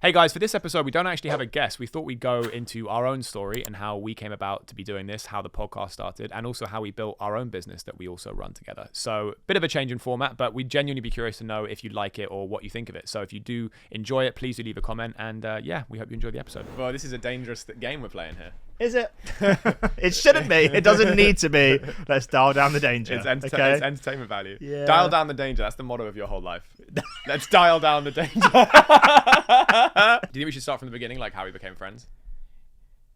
Hey guys, for this episode, we don't actually have a guest. We thought we'd go into our own story and how we came about to be doing this, how the podcast started, and also how we built our own business that we also run together. So, bit of a change in format, but we'd genuinely be curious to know if you like it or what you think of it. So, if you do enjoy it, please do leave a comment. And we hope you enjoy the episode. Well, this is a dangerous game we're playing here. Is it? It shouldn't be. It doesn't need to be. Let's dial down the danger. It's okay? It's entertainment value. Yeah. Dial down the danger. That's the motto of your whole life. Let's dial down the danger. Do you think we should start from the beginning, like how we became friends?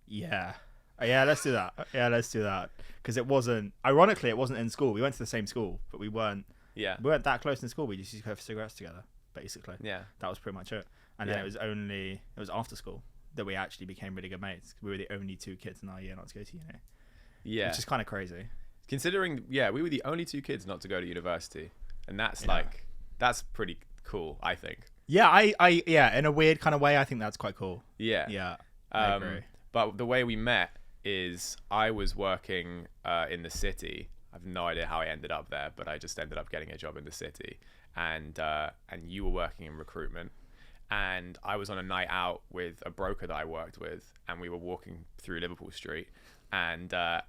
Yeah. Yeah, let's do that. Because it wasn't, ironically, it wasn't in school. We went to the same school, but we weren't that close in school. We just used to go for cigarettes together, basically. Yeah. That was pretty much it. And then it was after school that we actually became really good mates. We were the only two kids in our year not to go to uni. Yeah. Which is kind of crazy. Considering, we were the only two kids not to go to university. And that's that's pretty cool, I think. Yeah, I in a weird kind of way, I think that's quite cool. Yeah. Yeah, I agree. But the way we met is I was working in the city. I have no idea how I ended up there, but I just ended up getting a job in the city. And you were working in recruitment. And I was on a night out with a broker that I worked with, and we were walking through Liverpool Street, and I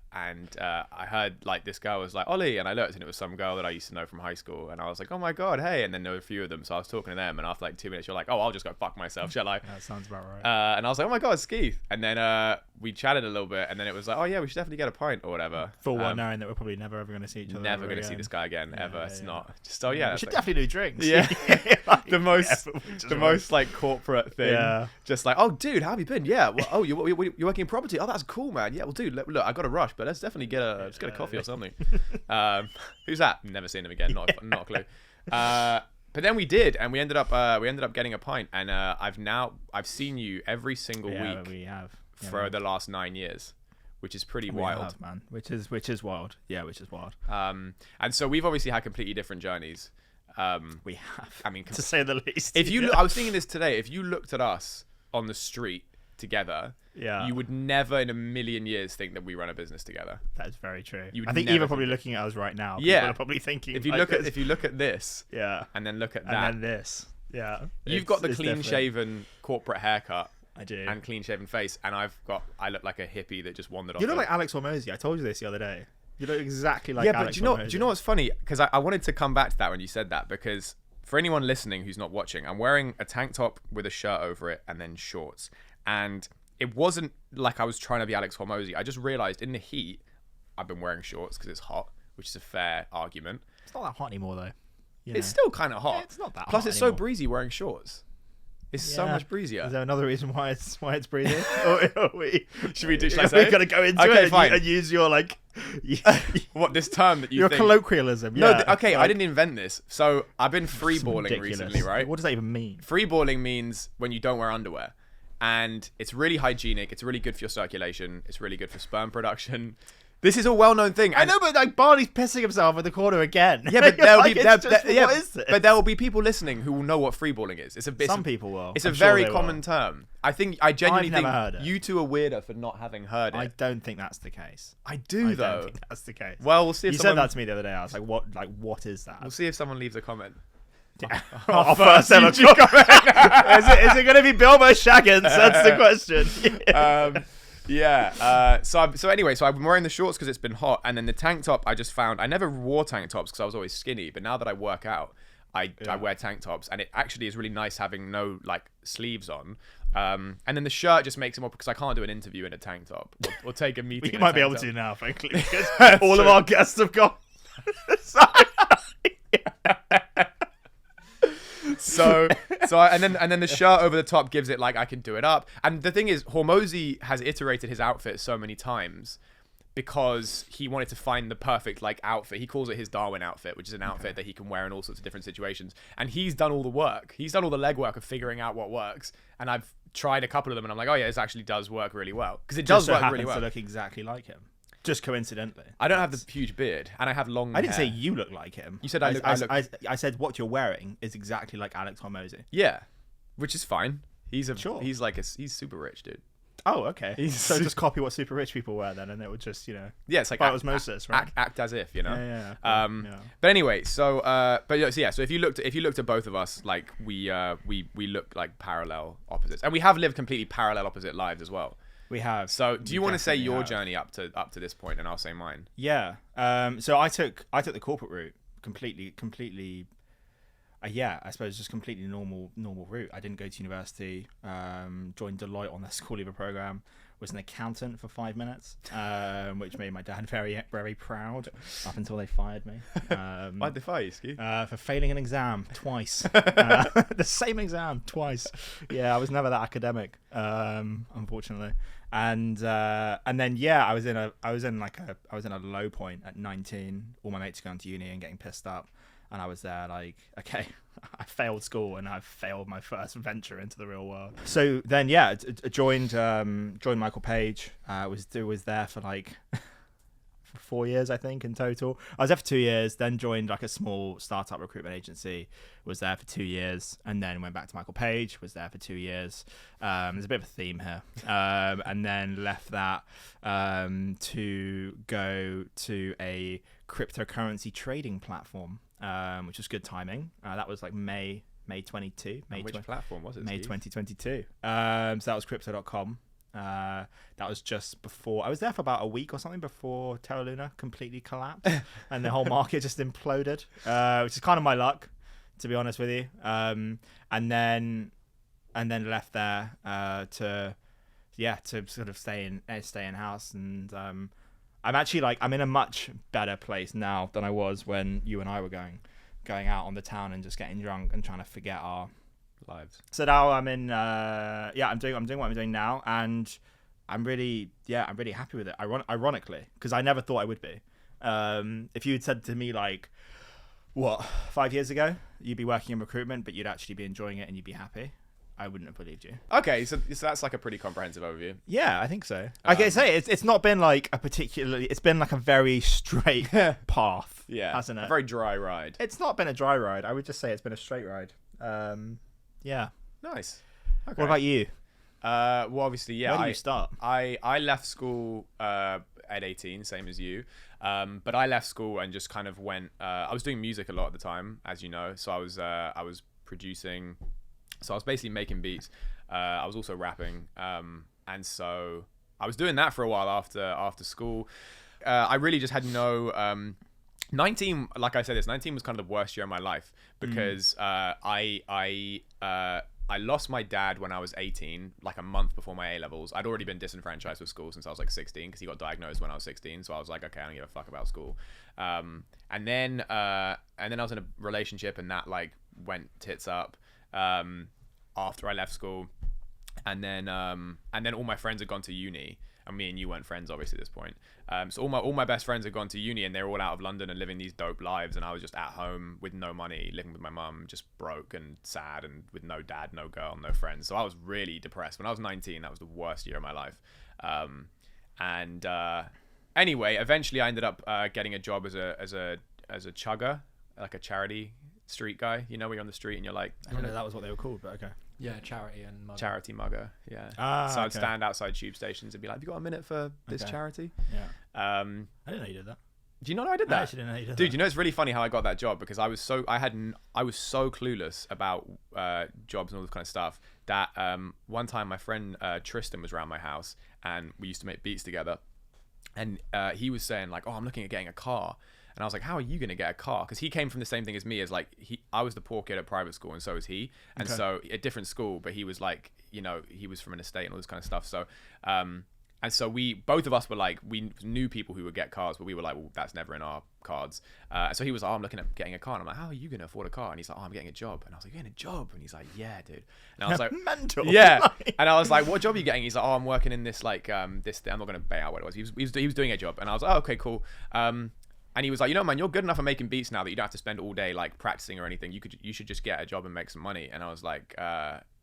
heard like this girl was like Ollie, and I looked and it was some girl that I used to know from high school, and I was like, oh my god, hey, and then there were a few of them, so I was talking to them, and after like 2 minutes you're like, oh, I'll just go fuck myself, shall I? That sounds about right. And I was like, oh my god, Skeath, and then we chatted a little bit, and then it was like, oh yeah, we should definitely get a pint or whatever. Full well knowing that we're probably never ever going to see each other. Never going to see this guy again ever. It's not just we should definitely do drinks. Yeah. Like, the most like corporate thing. Yeah. Just like, oh dude, how have you been? Yeah. Well, oh, you're working in property. Oh, that's cool, man. Yeah. Well, dude, look, I got a rush, but let's definitely get a coffee or something. Who's that? Never seen him again. Not a clue. But then we did, and we ended up getting a pint, and I've seen you every single week. We have for the last 9 years, which is pretty wild, have, man. Which is wild. Yeah, which is wild. And so we've obviously had completely different journeys. We have. I mean, to say the least. If you, I was thinking this today. If you looked at us on the street together, you would never in a million years think that we run a business together. That is very true. I think even probably looking at us right now, people are probably thinking. If you look at this, and then look at that, and then this, you've got the clean-shaven corporate haircut. I do. And clean-shaven face, and I look like a hippie that just wandered off. You look like Alex Hormozy. I told you this the other day. You look exactly like Alex Hormozy. But do you know what's funny? Because I wanted to come back to that when you said that, because for anyone listening who's not watching, I'm wearing a tank top with a shirt over it and then shorts. And it wasn't like I was trying to be Alex Hormozy. I just realised in the heat, I've been wearing shorts because it's hot, which is a fair argument. It's not that hot anymore, though. It's still kind of hot. Yeah, it's not that Plus, hot it's anymore. so breezy wearing shorts. It's so much breezier. Is there another reason why it's breezy? Should I say? We're gonna go into it and use your like. What, this term that you your think... colloquialism? No, I didn't invent this. So I've been freeballing recently, right? What does that even mean? Freeballing means when you don't wear underwear, and it's really hygienic. It's really good for your circulation. It's really good for sperm production. This is a well-known thing. I know, but like Barney's pissing himself in the corner again. Yeah, but there'll like, be what is this? But there will be people listening who will know what freeballing is. Some people will. It's a very common term. I genuinely think heard it. You two are weirder for not having heard it. I don't think that's the case. I do though. I don't think that's the case. Well, we'll see if you said that to me the other day. I was like, what is that? We'll see if someone leaves a comment. Our first ever comment. Is it going to be Bilbo Shaggins? That's the question. So anyway, I've been wearing the shorts because it's been hot, and then the tank top I just found. I never wore tank tops because I was always skinny, but now that I work out, I wear tank tops, and it actually is really nice having no like sleeves on. And then the shirt just makes it more, because I can't do an interview in a tank top or take a meeting. You might be able to now, frankly, because all of our guests have gone. And then the shirt over the top gives it like I can do it up. And the thing is, Hormozy has iterated his outfit so many times because he wanted to find the perfect like outfit. He calls it his Darwin outfit, which is an outfit that he can wear in all sorts of different situations. And he's done all the work. He's done all the legwork of figuring out what works. And I've tried a couple of them, and I'm like, oh yeah, this actually does work really well, because it does work really well. To look exactly like him. Just coincidentally. I don't have the huge beard, and I have long hair. I didn't say you look like him. You said I said what you're wearing is exactly like Alex Hormozy. Yeah, which is fine. He's super rich, dude. Oh, okay. So just copy what super rich people wear then, and it would just, yeah, it's like osmosis, right? Act as if, Yeah. But anyway, so so if you looked at both of us, like we look like parallel opposites, and we have lived completely parallel opposite lives as well. We have. So do you want to say your journey up to this point, and I'll say mine? Yeah. So I took the corporate route completely. I suppose just completely normal route. I didn't go to university. Joined Deloitte on their school leaver program. Was an accountant for 5 minutes, which made my dad very, very proud. Up until they fired me. Why'd they fire you, Skeath? For failing an exam twice. The same exam twice. Yeah, I was never that academic, unfortunately. And then I was in a low point at 19. All my mates going to uni and getting pissed up. And I was there like, okay, I failed school and I failed my first venture into the real world. So then, joined Michael Page. Was there for like for 4 years, I think, in total. I was there for 2 years, then joined like a small startup recruitment agency. Was there for 2 years, and then went back to Michael Page. Was there for 2 years. There's a bit of a theme here. And then left that to go to a cryptocurrency trading platform. Which was good timing. That was like May 22. Which platform was it? May 2022. So that was crypto.com. That was just before. I was there for about a week or something before Terra Luna completely collapsed and the whole market just imploded, which is kind of my luck, to be honest with you. And then left there to sort of stay in house. And I'm actually I'm in a much better place now than I was when you and I were going out on the town and just getting drunk and trying to forget our lives. So now I'm in I'm doing what I'm doing now, and I'm really happy with it. Ironically, because I never thought I would be. If you had said to me 5 years ago you'd be working in recruitment but you'd actually be enjoying it and you'd be happy, I wouldn't have believed you. Okay, so that's like a pretty comprehensive overview. Yeah, I think so. I can say it's not been like a particularly. It's been like a very straight path. Yeah, hasn't it? A very dry ride. It's not been a dry ride. I would just say it's been a straight ride. Yeah. Nice. Okay. What about you? Well, obviously, yeah. Where did you start? I left school at 18, same as you. But I left school and just kind of went. I was doing music a lot at the time, as you know. So I was producing. So I was basically making beats. I was also rapping, and so I was doing that for a while after school. I really just had no. 19, like I said, 19 was kind of the worst year of my life because I lost my dad when I was 18, like a month before my A-levels. I'd already been disenfranchised with school since I was like 16 because he got diagnosed when I was 16. So I was like, okay, I don't give a fuck about school. And then I was in a relationship and that like went tits up. After I left school, and then all my friends had gone to uni, and me and you weren't friends obviously at this point. So all my best friends had gone to uni, and they're all out of London and living these dope lives, and I was just at home with no money, living with my mum, just broke and sad, and with no dad, no girl, no friends. So I was really depressed when I was 19. That was the worst year of my life. Anyway, eventually I ended up getting a job as a chugger, like a charity street guy, you know, where you're on the street and you're like, I don't know that was what they were called, but okay. Yeah, charity and mugger. Charity mugger, yeah. So I'd stand outside tube stations and be like, have you got a minute for this charity? Yeah. I didn't know you did that. Do you not know I did that? I actually didn't know you did that. Dude, you know it's really funny how I got that job because I was so clueless about jobs and all this kind of stuff that one time my friend Tristan was around my house and we used to make beats together, and he was saying like, oh, I'm looking at getting a car. And I was like, how are you going to get a car? Because he came from the same thing as me, as like, I was the poor kid at private school and so was he. And so a different school, but he was like, you know, he was from an estate and all this kind of stuff. So, and so both of us were like, we knew people who would get cars, but we were like, well, that's never in our cards. So he was like, oh, I'm looking at getting a car. And I'm like, how are you going to afford a car? And he's like, oh, I'm getting a job. And I was like, you're getting a job? And he's like, yeah, dude. And I was like, mental. Yeah. And I was like, what job are you getting? He's like, oh, I'm working in this, like, this thing. I'm not going to bait out what it was. He was doing a job. And I was like, oh, okay, cool. And he was like, you know, man, you're good enough at making beats now that you don't have to spend all day like practicing or anything. You should just get a job and make some money. And I was like,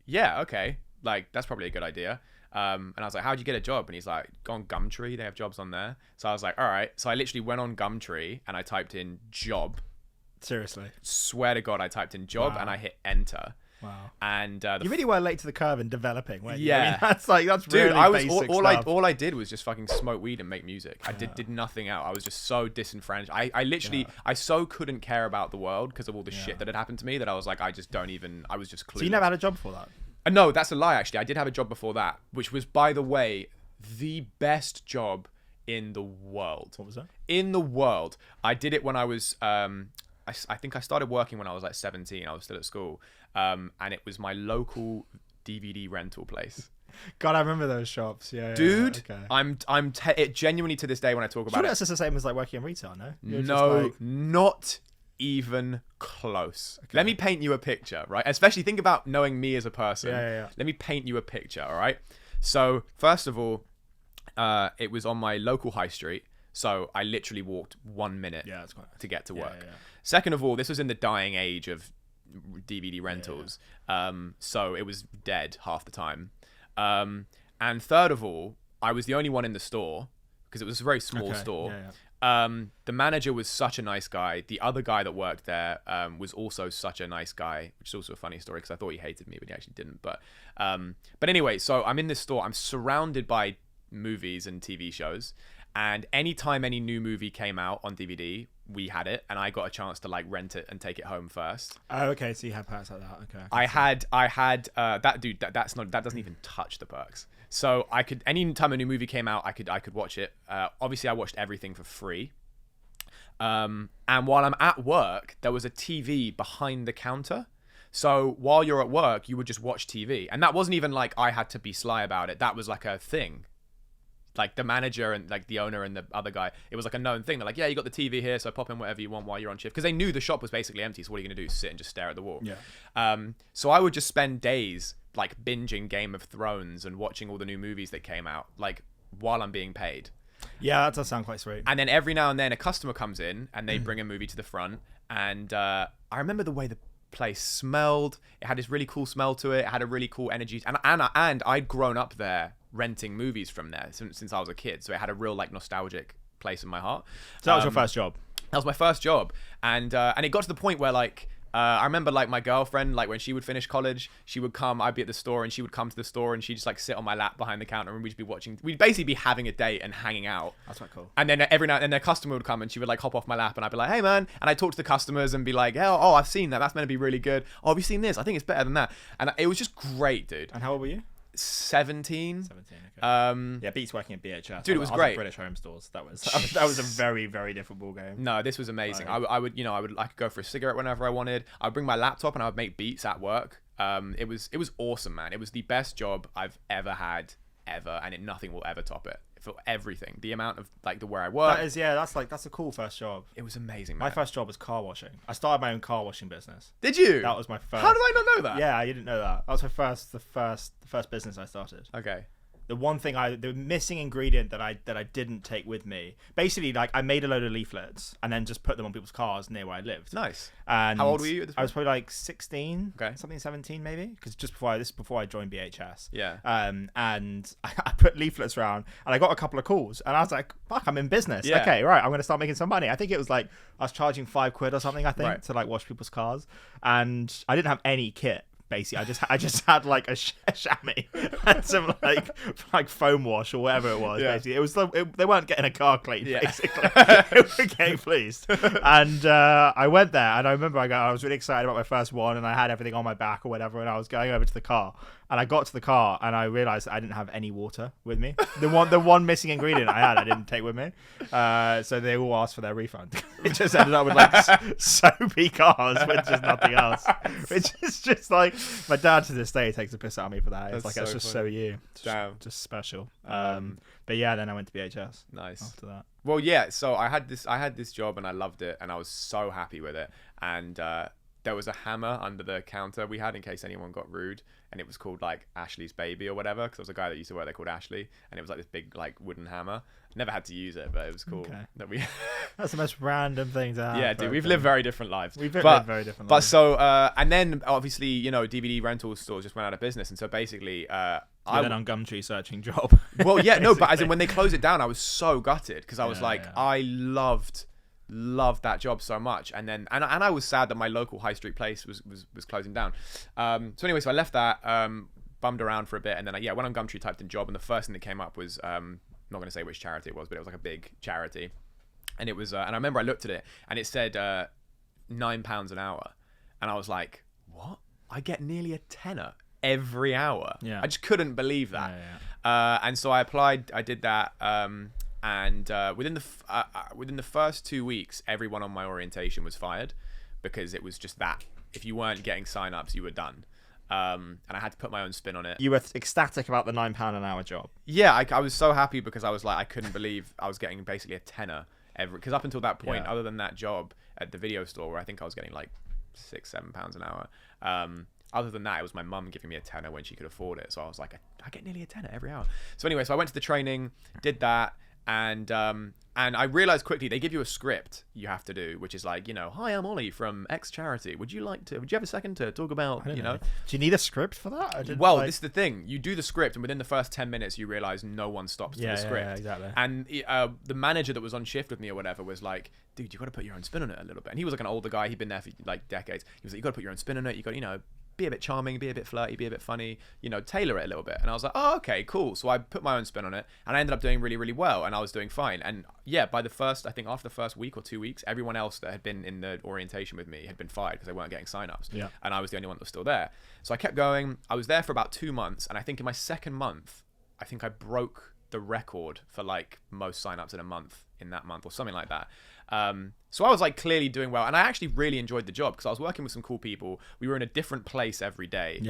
yeah, okay. Like, that's probably a good idea. And I was like, how'd you get a job? And he's like, go on Gumtree. They have jobs on there. So I was like, all right. So I literally went on Gumtree and I typed in job. Seriously? Swear to God, I typed in job and I hit enter. Wow. And you really were late to the curve in developing, weren't you? Yeah. I mean, that's dude, really I was basic all stuff. I did was just fucking smoke weed and make music. I did nothing else. I was just so disenfranchised. I literally I so couldn't care about the world because of all the shit that had happened to me that I was like, I just don't even. I was just clueless. So you never had a job before that? No, that's a lie. Actually, I did have a job before that, which was, by the way, the best job in the world. What was that? In the world. I did it when I was. I think I started working when I was like 17. I was still at school, and it was my local DVD rental place. God, I remember those shops. Yeah, dude. Yeah, okay. It genuinely to this day when I talk about Sure, it. that's just the same as like working in retail, no? You're No, just like... not even close. Okay. Let me paint you a picture, right? Especially think about knowing me as a person. Yeah. Let me paint you a picture, all right? So first of all, it was on my local high street. So I literally walked 1 minute to get to work. Yeah. Second of all, this was in the dying age of DVD rentals. So it was dead half the time. And third of all, I was the only one in the store because it was a very small store. The manager was such a nice guy. The other guy that worked there was also such a nice guy, which is also a funny story because I thought he hated me, but he actually didn't. But anyway, so I'm in this store. I'm surrounded by movies and TV shows. And anytime any new movie came out on DVD, we had it, and I got a chance to like rent it and take it home first. Oh, okay. So you had perks like that. Okay. I had that dude. That doesn't even touch the perks. So I could, any time a new movie came out, I could watch it. Obviously, I watched everything for free. And while I'm at work, there was a TV behind the counter. So while you're at work, you would just watch TV, and that wasn't even like I had to be sly about it. That was like a thing. Like the manager and like the owner and the other guy, it was like a known thing. They're like, yeah, you got the TV here, so pop in whatever you want while you're on shift, because they knew the shop was basically empty. So what are you gonna do? Sit and just stare at the wall? Yeah. So I would just spend days like binging Game of Thrones and watching all the new movies that came out, like while I'm being paid. Yeah, that does sound quite sweet. And then every now and then a customer comes in and they bring a movie to the front, and I remember the way the place smelled. It had this really cool smell to it. It had a really cool energy, and I'd grown up there renting movies from there since I was a kid, so it had a real like nostalgic place in my heart. So that was your first job? That was my first job, and it got to the point where like I remember like my girlfriend, like when she would finish college, she would come, I'd be at the store and she would come to the store and she'd just like sit on my lap behind the counter and we'd basically be having a date and hanging out. That's quite cool. And then every now and then their customer would come and she would like hop off my lap and I'd be like, hey man, and I'd talk to the customers and be like, oh, I've seen that, that's meant to be really good. Oh, have you seen this? I think it's better than that. And it was just great, dude. And how old were you? 17. 17, okay. Yeah, Beats working at BHS. Dude, it was great. British Home Stores. That was a very, very different ball game. No, this was amazing. Right. I could go for a cigarette whenever I wanted. I'd bring my laptop and I would make beats at work. It was awesome, man. It was the best job I've ever had, and nothing will ever top it. For everything, the amount of like where I work. That's a cool first job. It was amazing, man. My first job was car washing. I started my own car washing business. Did you? That was my first. How did I not know that? Yeah, you didn't know that. That was the first business I started. Okay. The missing ingredient that I didn't take with me, basically, like I made a load of leaflets and then just put them on people's cars near where I lived. Nice. And how old were you at this point? I was probably like 16, okay, something 17 maybe, because just before I joined BHS. Yeah. And I put leaflets around and I got a couple of calls and I was like, fuck, I'm in business. Yeah. Okay, right, I'm gonna start making some money. I think it was like I was charging £5 or something, I think, right, to like wash people's cars, and I didn't have any kit. Basically, I just had like a chamois and some like foam wash or whatever it was. Yeah. Basically, it was they weren't getting a car clean. Yeah. Basically, they were getting fleeced. And I went there, and I remember I was really excited about my first one, and I had everything on my back or whatever, and I was going over to the car, and I got to the car, and I realized I didn't have any water with me. The one missing ingredient I didn't take with me. So they all asked for their refund. It just ended up with like soapy cars with just nothing else, which is just like. My dad to this day takes a piss out of me for that. It's like, it's just funny. So you. Damn. Just special. But yeah, then I went to BHS. Nice. After that. Well, yeah. So I had this job and I loved it and I was so happy with it. And there was a hammer under the counter we had in case anyone got rude, and it was called like Ashley's baby or whatever, because there was a guy that used to work there called Ashley, and it was like this big like wooden hammer. Never had to use it, but it was cool that we. That's the most random thing to have. Yeah, dude, we've lived very different lives. Lived very different lives. But so, and then obviously, DVD rental stores just went out of business, and so basically, I went on Gumtree searching job. Well, yeah, no, but as in when they closed it down, I was so gutted because I was I loved loved that job so much. And then and I was sad that my local high street place was closing down. So anyway, so I left that, bummed around for a bit, and then went on Gumtree, typed in job, and the first thing that came up was I'm not going to say which charity it was, but it was like a big charity, and it was and I remember I looked at it and it said £9 an hour, and I was like, what? I get nearly a tenner every hour. I just couldn't believe that. And so I applied, I did that, and within the first 2 weeks, everyone on my orientation was fired, because it was just that if you weren't getting sign-ups, you were done. And I had to put my own spin on it. You were ecstatic about the £9 an hour job. Yeah, I was so happy, because I was like, I couldn't believe I was getting basically a tenner every, because up until that point, other than that job at the video store where I think I was getting like £6-7 an hour, other than that, it was my mum giving me a tenner when she could afford it. So I was like, I get nearly a tenner every hour. So anyway, so I went to the training, did that, and I realized quickly they give you a script you have to do, which is like, hi, I'm Ollie from X charity. Would you have a second to talk about, Do you need a script for that? This is the thing. You do the script, and within the first 10 minutes, you realize no one stops to the script. Yeah, exactly. And the manager that was on shift with me or whatever was like, dude, you got to put your own spin on it a little bit. And he was like an older guy. He'd been there for like decades. He was like, you got to put your own spin on it. You got, be a bit charming, be a bit flirty, be a bit funny, tailor it a little bit. And I was like, oh, okay, cool. So I put my own spin on it, and I ended up doing really, really well, and I was doing fine. And by I think after the first week or 2 weeks, everyone else that had been in the orientation with me had been fired because they weren't getting sign-ups. And I was the only one that was still there. So I kept going. I was there for about 2 months, and I think in my second month, I think I broke the record for like most sign-ups in a month in that month or something like that. So I was like clearly doing well, and I actually really enjoyed the job because I was working with some cool people. We were in a different place every day.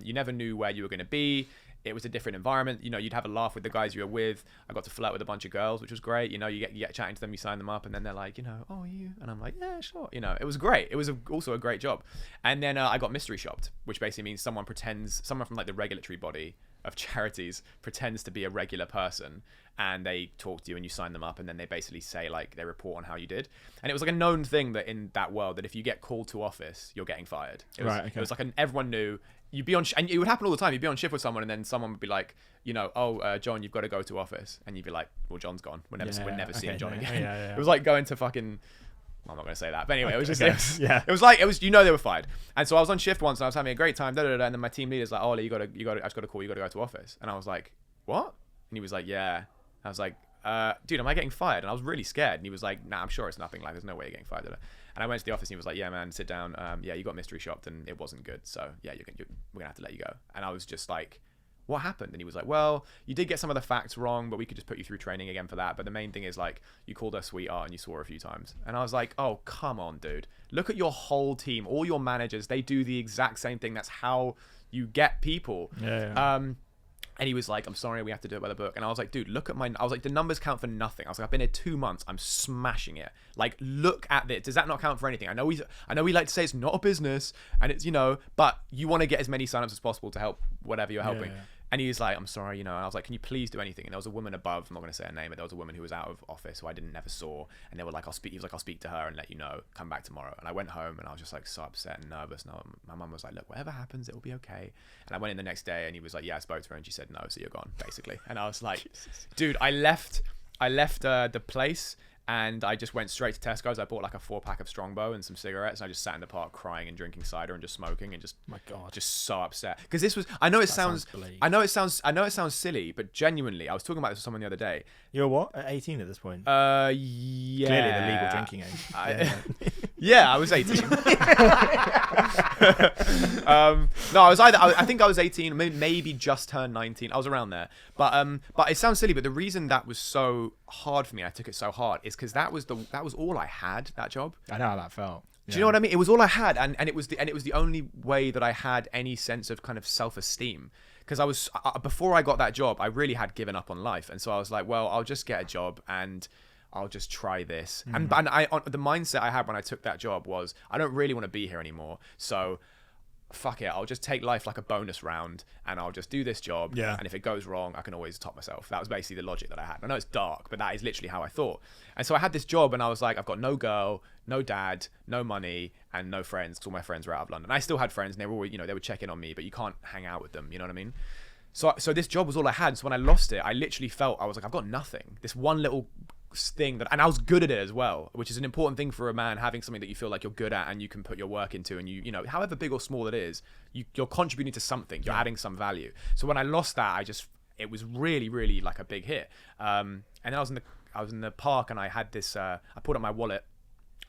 You never knew where you were going to be. It was a different environment. You'd have a laugh with the guys you were with. I got to flirt with a bunch of girls, which was great. You get chatting to them, you sign them up, and then they're like, oh, you? And I'm like, yeah, sure. It was great. It was also a great job. And then I got mystery shopped, which basically means someone from like the regulatory body of charities pretends to be a regular person, and they talk to you and you sign them up, and then they basically say like they report on how you did. And it was like a known thing that in that world that if you get called to office, you're getting fired. It was like everyone knew. You'd be on, and it would happen all the time. You'd be on shift with someone, and then someone would be like, John, you've got to go to office, and you'd be like, well, John's gone. We're never seeing John again. It was like going to fucking. I'm not going to say that, but anyway, it was just it was they were fired. And so I was on shift once, and I was having a great time, and then my team leader's like, oh, I just got to call, you got to go to office. And I was like, what? And he was like, yeah. I was like, dude, am I getting fired? And I was really scared. And he was like, nah, I'm sure it's nothing. Like, there's no way you're getting fired. And I went to the office, and he was like, yeah, man, sit down. You got mystery shopped, and it wasn't good. So yeah, we're gonna have to let you go. And I was just like, what happened? And he was like, well, you did get some of the facts wrong, but we could just put you through training again for that. But the main thing is like, you called her sweetheart and you swore a few times. And I was like, oh, come on, dude. Look at your whole team, all your managers, they do the exact same thing. That's how you get people. And he was like, I'm sorry, we have to do it by the book. And I was like, dude, look at I was like, the numbers count for nothing. I was like, I've been here 2 months. I'm smashing it. Like, look at this. Does that not count for anything? I know we like to say it's not a business, and it's, but you want to get as many signups as possible to help whatever you're helping. And he was like, I'm sorry, and I was like, can you please do anything? And there was a woman above, I'm not going to say her name, but there was a woman who was out of office who I never saw. And they were like, he was like, I'll speak to her and let you know, come back tomorrow. And I went home, and I was just like so upset and nervous. And my mum was like, look, whatever happens, it will be okay. And I went in the next day, and he was like, yeah, I spoke to her, and she said, no, so you're gone, basically. And I was like, dude, I left the place, and I just went straight to Tesco's. I bought like a 4-pack of Strongbow and some cigarettes, and I just sat in the park crying and drinking cider and just smoking and just, my God, just so upset. Because this was, I know it sounds silly, but genuinely, I was talking about this with someone the other day. You're what? At 18 at this point? Yeah. Clearly the legal drinking age. Yeah, I was 18. No, I think I was 18, maybe just turned 19. I was around there. But it sounds silly, but the reason that was so hard for me, I took it so hard, is because that was all I had, that job. I know how that felt. Do you know what I mean? It was all I had, and it was the only way that I had any sense of kind of self-esteem. Because I was before I got that job, I really had given up on life, and so I was like, well, I'll just get a job and I'll just try this. And the mindset I had when I took that job was, I don't really want to be here anymore, so fuck it, I'll just take life like a bonus round, and I'll just do this job. Yeah. And if it goes wrong, I can always top myself. That was basically the logic that I had. I know it's dark, but that is literally how I thought. And so I had this job, and I was like, I've got no girl, no dad, no money, and no friends, because all my friends were out of London. I still had friends, and they were always, they would check in on me, but you can't hang out with them. You know what I mean? So this job was all I had. So when I lost it, I literally felt, I was like, I've got nothing. This one little thing and I was good at it as well, which is an important thing for a man, having something that you feel like you're good at and you can put your work into, and you know, however big or small it is, you're contributing to something, you're adding some value. So when I lost that, it was really, really like a big hit. And then I was in the park, and I had this, I pulled up my wallet,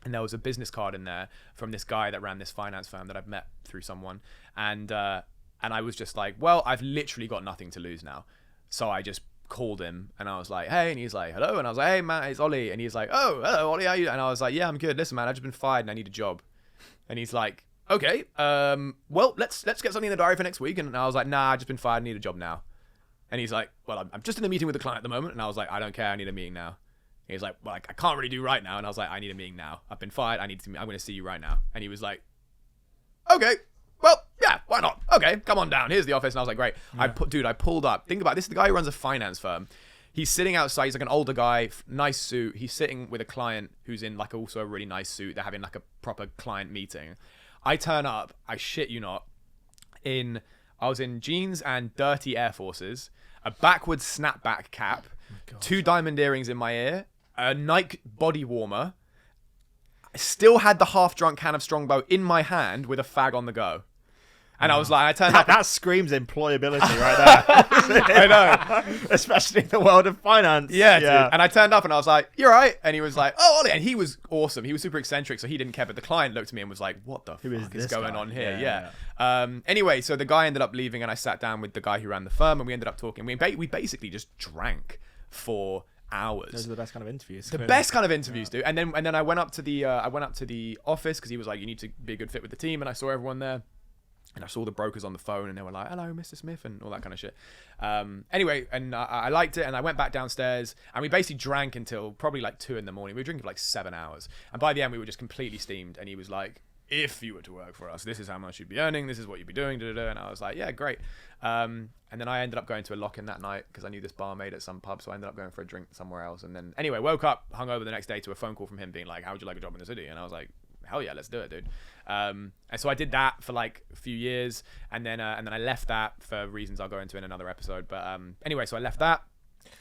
and there was a business card in there from this guy that ran this finance firm that I've met through someone. And I was just like, well, I've literally got nothing to lose now. So I just called him, and I was like, hey, and he's like, hello. And I was like, hey, Matt, it's Ollie. And he's like, oh, hello, Ollie, how you? And I was like, yeah, I'm good. Listen, man, I've just been fired and I need a job. And he's like, okay, well, let's get something in the diary for next week. And I was like, nah, I've just been fired. I need a job now. And he's like, well, I'm just in a meeting with a client at the moment. And I was like, I don't care. I need a meeting now. And he's like, well, I can't really do right now. And I was like, I need a meeting now. I've been fired. I'm going to see you right now. And he was like, okay, well, yeah, why not? Okay, come on down. Here's the office. And I was like, great. Yeah. I pulled up. Think about it. This is the guy who runs a finance firm. He's sitting outside. He's like an older guy, nice suit. He's sitting with a client who's in like also a really nice suit. They're having like a proper client meeting. I turn up. I shit you not. I was in jeans and dirty Air Forces, a backwards snapback cap, 2 diamond earrings in my ear, a Nike body warmer. I still had the half-drunk can of Strongbow in my hand with a fag on the go. And I was like, I turned up. That screams employability right there. I know. Especially in the world of finance. Yeah, dude. And I turned up and I was like, you're right. And he was like, oh, Ollie. And he was awesome. He was super eccentric, so he didn't care. But the client looked at me and was like, what the fuck is going on here? Yeah. Anyway, so the guy ended up leaving, and I sat down with the guy who ran the firm, and we ended up talking. We basically just drank for hours. Those are the best kind of interviews. The best kind of interviews, dude. And then I went up to the office, because he was like, you need to be a good fit with the team. And I saw everyone there. And I saw the brokers on the phone, and they were like, hello, Mr. Smith, and all that kind of shit. Anyway, and I liked it, and I went back downstairs, and we basically drank until probably like 2 a.m. We were drinking for like 7 hours. And by the end, we were just completely steamed. And he was like, if you were to work for us, this is how much you'd be earning. This is what you'd be doing. And I was like, yeah, great. And then I ended up going to a lock-in that night, because I knew this barmaid at some pub. So I ended up going for a drink somewhere else. And then anyway, woke up, hung over the next day to a phone call from him being like, how would you like a job in the city? And I was like, hell yeah, let's do it, dude. And so I did that for like a few years, and then I left that for reasons I'll go into in another episode. But anyway, so I left that.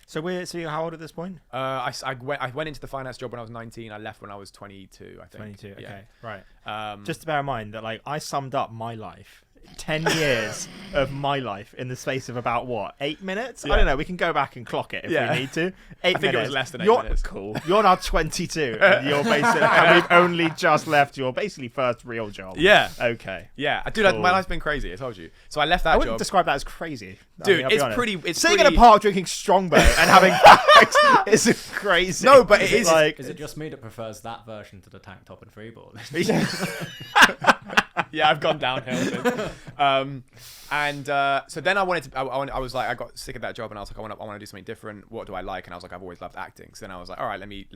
So you're how old at this point? I went into the finance job when I was 19. I left when I was 22, I think. 22, okay, yeah. Right. Just to bear in mind that like I summed up my life. 10 years of my life in the space of about 8 minutes? Yeah. I don't know. We can go back and clock it if we need to. 8 I think minutes. It was less than 8 minutes. Cool. You're now 22, and you're basically, and we've only just left your basically first real job. Yeah. Okay. Yeah, dude, cool. My life's been crazy. I told you. So I left that job. I wouldn't describe that as crazy, dude. It's sitting in a park drinking Strongbow and having is crazy. No, but it is like. Is it just me that prefers that version to the tank top and freeboard? Yeah, I've gone downhill since. So then I wanted to. I was like, I got sick of that job, and I was like, I want to do something different. What do I like? And I was like, I've always loved acting. So then I was like, all right, let me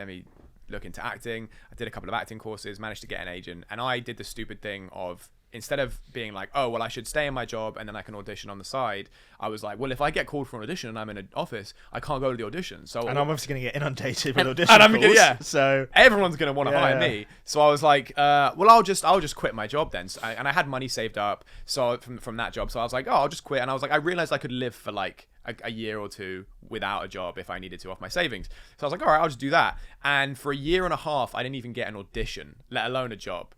look into acting. I did a couple of acting courses, managed to get an agent, and I did the stupid thing of, instead of being like, oh, well, I should stay in my job and then I can audition on the side, I was like, well, if I get called for an audition and I'm in an office, I can't go to the audition. So I'm obviously going to get inundated with audition calls. So everyone's going to want to hire me. So I was like, well, I'll just quit my job then. And I had money saved up from that job. So I was like, oh, I'll just quit. And I was like, I realized I could live for like a year or two without a job if I needed to off my savings. So I was like, all right, I'll just do that. And for a year and a half, I didn't even get an audition, let alone a job.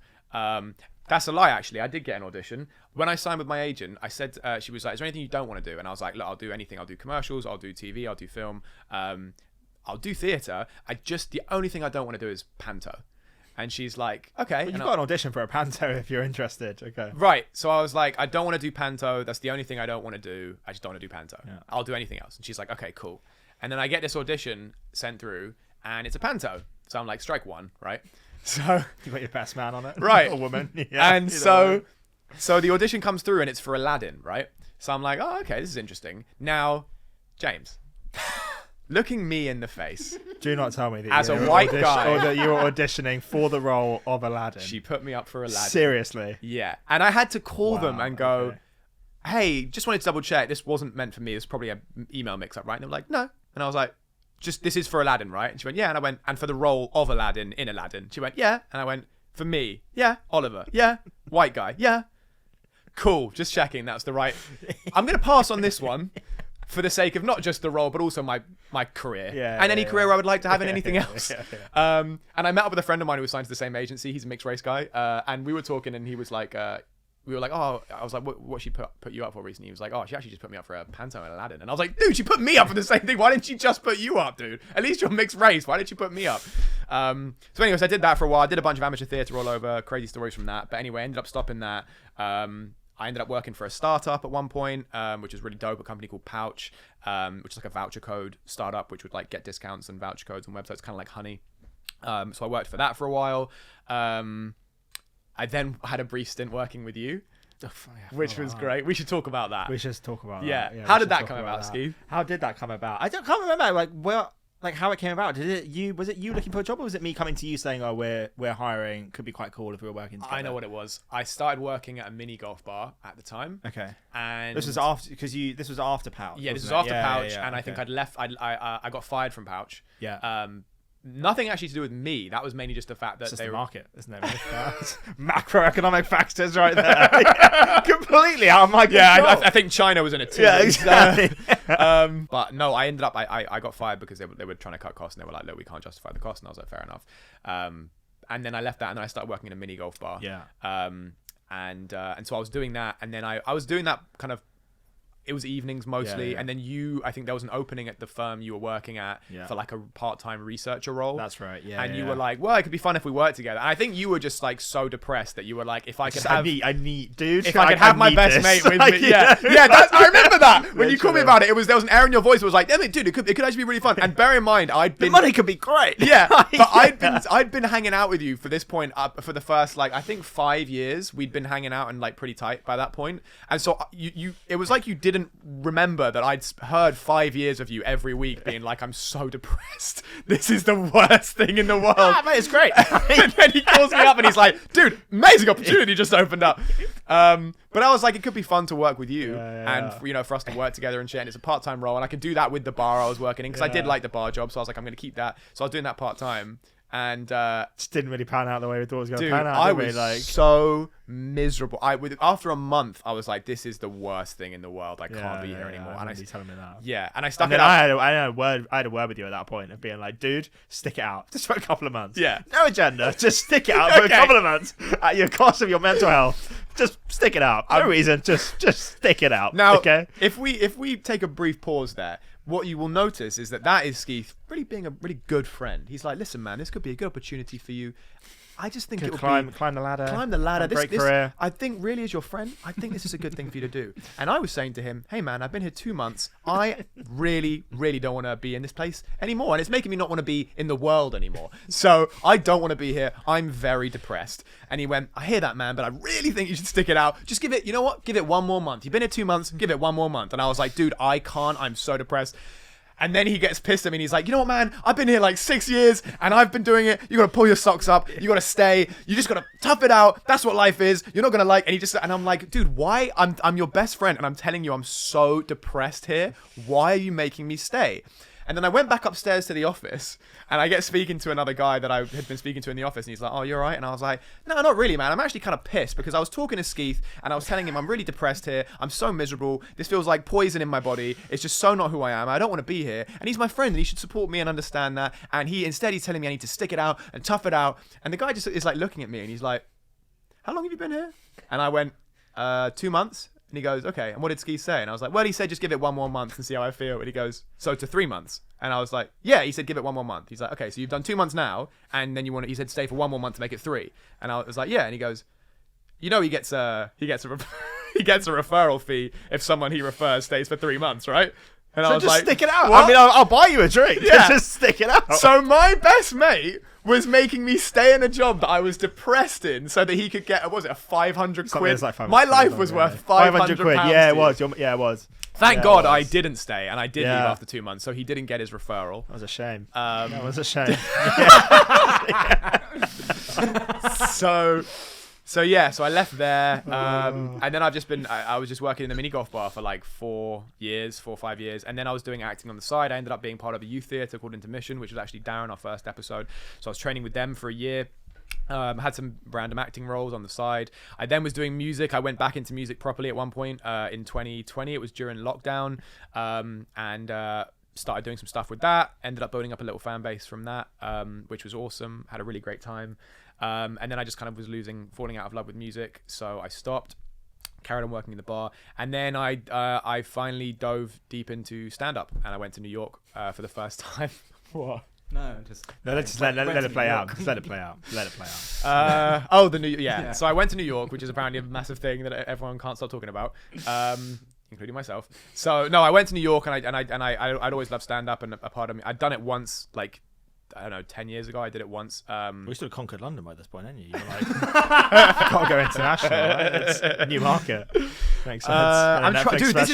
That's a lie, actually. I did get an audition. When I signed with my agent, I said, she was like, is there anything you don't want to do? And I was like, look, I'll do anything. I'll do commercials, I'll do TV, I'll do film, I'll do theatre. The only thing I don't want to do is panto. And she's like, okay. Well, you've got an audition for a panto if you're interested. Okay. Right. So I was like, I don't want to do panto. That's the only thing I don't want to do. I just don't want to do panto. Yeah. I'll do anything else. And she's like, okay, cool. And then I get this audition sent through, and it's a panto. So I'm like, strike one, right? So you got your best man on it, right? A woman, yeah. And so the audition comes through, and it's for Aladdin, right? So I'm like, oh, okay, this is interesting. Now, James, looking me in the face, do not tell me that as a white guy, or that you were auditioning for the role of Aladdin. She put me up for Aladdin. Seriously? Yeah. And I had to call them and go, hey, just wanted to double check. This wasn't meant for me. It's probably an email mix-up, right? And they were like, no. And I was like, this is for Aladdin, right? And she went, yeah. And I went, and for the role of Aladdin in Aladdin. She went, yeah. And I went, for me, yeah. Oliver, yeah. White guy, yeah. Cool. Just checking that's the right. I'm going to pass on this one. for the sake of not just the role, but also my career Yeah, and yeah, any yeah. career I would like to have in anything else. Yeah. And I met up with a friend of mine who was signed to the same agency. He's a mixed race guy. And we were talking, and he was like, we were like, oh, I was like, what she put you up for recently? He was like, oh, she actually just put me up for a panto in Aladdin. And I was like, dude, she put me up for the same thing. Why didn't she just put you up, dude? At least you're mixed race. Why did she put me up? So anyways, I did that for a while. I did a bunch of amateur theatre all over, crazy stories from that. But anyway, I ended up stopping that. I ended up working for a startup at one point, which was really dope, a company called Pouch, which is like a voucher code startup, which would like get discounts and voucher codes on websites, kind of like Honey. So I worked for that for a while. I then had a brief stint working with you, which was great. We should talk about that. We should talk about that. Yeah. How did that come about, Skeath? How did that come about? Can't remember how it came about. Was it you looking for a job, or was it me coming to you saying, "Oh, we're hiring. Could be quite cool if we were working together"? I know what it was. I started working at a mini golf bar at the time. Okay. And this was after this was after Pouch. Yeah, this was wasn't it? after Pouch, and okay. I think I'd left. I got fired from Pouch. Yeah. Nothing actually to do with me. That was mainly just the fact that It's just they the were market, isn't it? Macroeconomic factors right there. Completely out of my control. Yeah, I think China was in it too. Yeah, exactly. But no, I ended up I got fired because they were trying to cut costs, and they were like, look, we can't justify the cost, and I was like, fair enough. And then I left that, and then I started working in a mini golf bar. Yeah. And so I was doing that, and then I was doing that kind of. It was evenings mostly, Yeah. and then I think there was an opening at the firm you were working at for like a part-time researcher role. That's right. Yeah. And you were like, well, it could be fun if we worked together. And I think you were just like so depressed that you were like, if I could have, I need, dude. if I could have my need best this. mate with Like, me, yeah. I remember that when you called me Literally. about it. There was an air in your voice. It was like, damn it, dude, it could actually be really fun. And bear in mind, I'd the been money could be great. yeah, but Yeah. I'd been hanging out with you for this point for the first like I think 5 years. We'd been hanging out and like pretty tight by that point. And so you it was like you didn't remember that I'd heard 5 years of you every week being like, I'm so depressed. This is the worst thing in the world. Ah, mate, it's great. And then he calls me up and he's like, dude, amazing opportunity just opened up. But I was like, it could be fun to work with you and for us to work together and shit. And it's a part-time role, and I could do that with the bar I was working in because I did like the bar job. So I was like, I'm going to keep that. So I was doing that part-time. And just didn't really pan out the way we thought it was going to dude, pan out. I did we? was like, so miserable. After a month, I was like, "This is the worst thing in the world. I can't be here anymore." I and remember you telling me that. yeah, and I stuck And it then out. I had a word with you at that point of being like, dude, stick it out just for a couple of months. Yeah. No agenda, just stick it out for a Okay. couple of months at your cost of your mental health. Just stick it out. No reason, just stick it out. Now, okay. if we take a brief pause there, what you will notice is that is Skeath really being a really good friend. He's like, listen, man, this could be a good opportunity for you. I just think it would climb be the ladder. climb the ladder. Great career. I think really as your friend, I think this is a good thing for you to do. And I was saying to him, hey man, I've been here 2 months. I really, really don't want to be in this place anymore. And it's making me not want to be in the world anymore. So I don't want to be here. I'm very depressed. And he went, I hear that, man, but I really think you should stick it out. Just give it, you know what? Give it 1 more month. You've been here 2 months. Give it 1 more month. And I was like, dude, I can't. I'm so depressed. And then he gets pissed at me and he's like, you know what, man? I've been here like 6 years and I've been doing it. You got to pull your socks up. You got to stay. You just got to tough it out. That's what life is. You're not going to like, and I'm like, dude, why? I'm your best friend. And I'm telling you, I'm so depressed here. Why are you making me stay? And then I went back upstairs to the office and I get speaking to another guy that I had been speaking to in the office. And he's like, oh, you're right. And I was like, no, not really, man. I'm actually kind of pissed because I was talking to Skeath and I was telling him I'm really depressed here. I'm so miserable. This feels like poison in my body. It's just so not who I am. I don't want to be here. And he's my friend and he should support me and understand that. And he's telling me I need to stick it out and tough it out. And the guy just is like looking at me and he's like, how long have you been here? And I went, 2 months. And he goes, okay, and what did Skeath say? And I was like, well, he said just give it 1 more month and see how I feel. And he goes, so to 3 months. And I was like, yeah, he said give it 1 more month. He's like, okay, so you've done 2 months now, and then he said stay for 1 more month to make it 3. And I was like, yeah. And he goes, you know, he gets a referral fee if someone he refers stays for 3 months, right? And So I was just like, stick it out. what? I mean, I'll buy you a drink. Yeah. Just stick it out. So my best mate was making me stay in a job that I was depressed in so that he could get, what was it, a 500 Something quid? that's like 500 My quid, life was worth 500 quid. pounds Yeah, to it you. was. Yeah, it was. Thank Yeah, it God was. I didn't stay, and I did leave Yeah. after 2 months, so he didn't get his referral. That was a shame. Um, That was a shame. So I left there, and then I was just working in the mini golf bar for like 4 or 5 years, and then I was doing acting on the side. I ended up being part of a youth theatre called Intermission, which was actually Darren, our first episode. So I was training with them for a year. Had some random acting roles on the side. I then was doing music. I went back into music properly at one point in 2020. It was during lockdown, and started doing some stuff with that. Ended up building up a little fan base from that, which was awesome. Had a really great time. And then I just kind of was falling out of love with music, so I stopped. Carried on working in the bar, and then I finally dove deep into stand-up, and I went to New York for the first time. What? No, just Let's let it play out. Just let it play out. Let it play out. Yeah. So I went to New York, which is apparently a massive thing that everyone can't stop talking about, including myself. So no, I went to New York, and I'd always loved stand-up, and a part of me, I'd done it once, like, I don't know, 10 years ago. I did it once. We still conquered London by this point, ain't you? You're like, can't go international. Right? It's a new market. Makes sense. Dude, this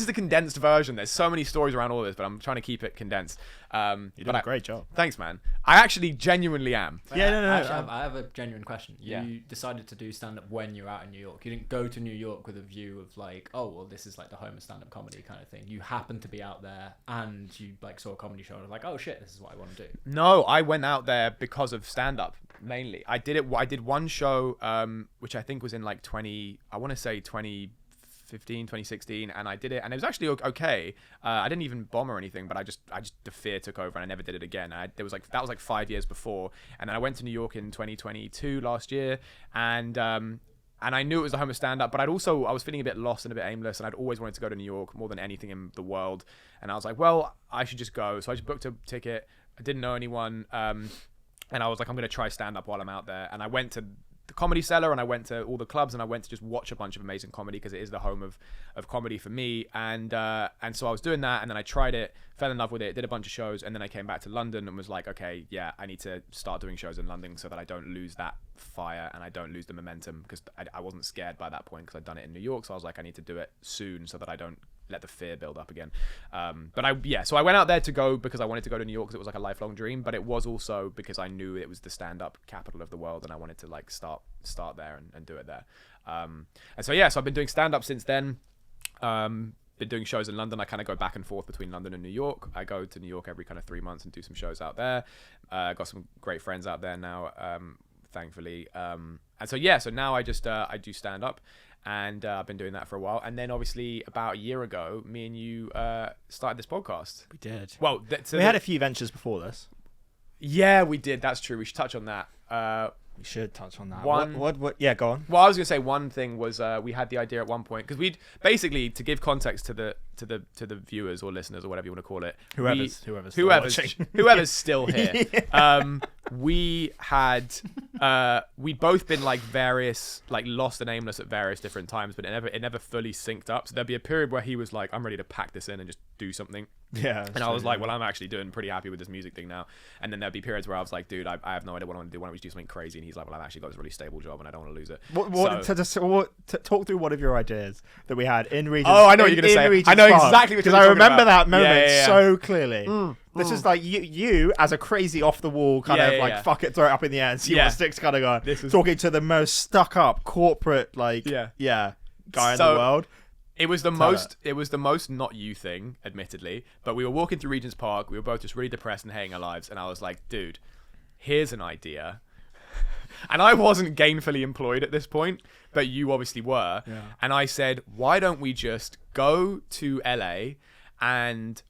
is the condensed version. There's so many stories around all this, but I'm trying to keep it condensed. You're doing a great job. Thanks, man. I actually genuinely am. Yeah, no. Actually, I have a genuine question. Yeah. You decided to do stand-up when you were out in New York. You didn't go to New York with a view of like, oh, well, this is like the home of stand-up comedy kind of thing. You happened to be out there and you like saw a comedy show and were like, oh shit, this is what I want to do. No, I went out there because of stand-up mainly. I did one show, which I think was in like 2015, 2016, and I did it, and it was actually okay. I didn't even bomb or anything, but I just the fear took over, and I never did it again. That was like 5 years before, and then I went to New York in 2022 last year, and I knew it was the home of stand-up, but I was feeling a bit lost and a bit aimless, and I'd always wanted to go to New York more than anything in the world, and I was like, well, I should just go. So I just booked a ticket. I didn't know anyone, and I was like, I'm going to try stand-up while I'm out there, and I went to the Comedy Cellar, and I went to all the clubs, and I went to just watch a bunch of amazing comedy because it is the home of comedy for me, and so I was doing that, and then I tried it, fell in love with it, did a bunch of shows, and then I came back to London and was like, okay, yeah, I need to start doing shows in London so that I don't lose that fire and I don't lose the momentum, because I wasn't scared by that point because I'd done it in New York, so I was like, I need to do it soon so that I don't let the fear build up again. So I went out there to go because I wanted to go to New York because it was like a lifelong dream, but it was also because I knew it was the stand-up capital of the world, and I wanted to like start there and do it there. So I've been doing stand-up since then. Been doing shows in London. I kind of go back and forth between London and New York. I go to New York every kind of 3 months and do some shows out there. Got some great friends out there now, thankfully. So now I just I do stand-up. And I've been doing that for a while. And then obviously about a year ago, me and you started this podcast. We did. Well, we had a few ventures before this. Yeah, we did. That's true. We should touch on that. We should touch on that. One, what? Yeah, go on. Well, I was gonna say one thing was we had the idea at one point because we'd basically, to give context to the viewers or listeners or whatever you want to call it, whoever's still here. We had we'd both been like lost and aimless at various different times, but it never fully synced up. So there'd be a period where he was like, I'm ready to pack this in and just do something. Yeah. And I was like, well, I'm actually doing pretty happy with this music thing now. And then there'd be periods where I was like, dude, I have no idea what I want to do. Why don't we do something crazy? And he's like, well, I've actually got this really stable job and I don't want to lose it. Talk through one of your ideas that we had in Regent's. Oh, I know what you're going to say. I know exactly what you're talking about. Because I remember that moment so clearly. This is like you as a crazy off the wall kind of fuck it, throw it up in the air and see what sticks kind of guy. Talking to the most stuck up corporate guy in the world. It was the most not you thing, admittedly. But we were walking through Regent's Park. We were both just really depressed and hating our lives. And I was like, dude, here's an idea. And I wasn't gainfully employed at this point, but you obviously were. Yeah. And I said, why don't we just go to LA and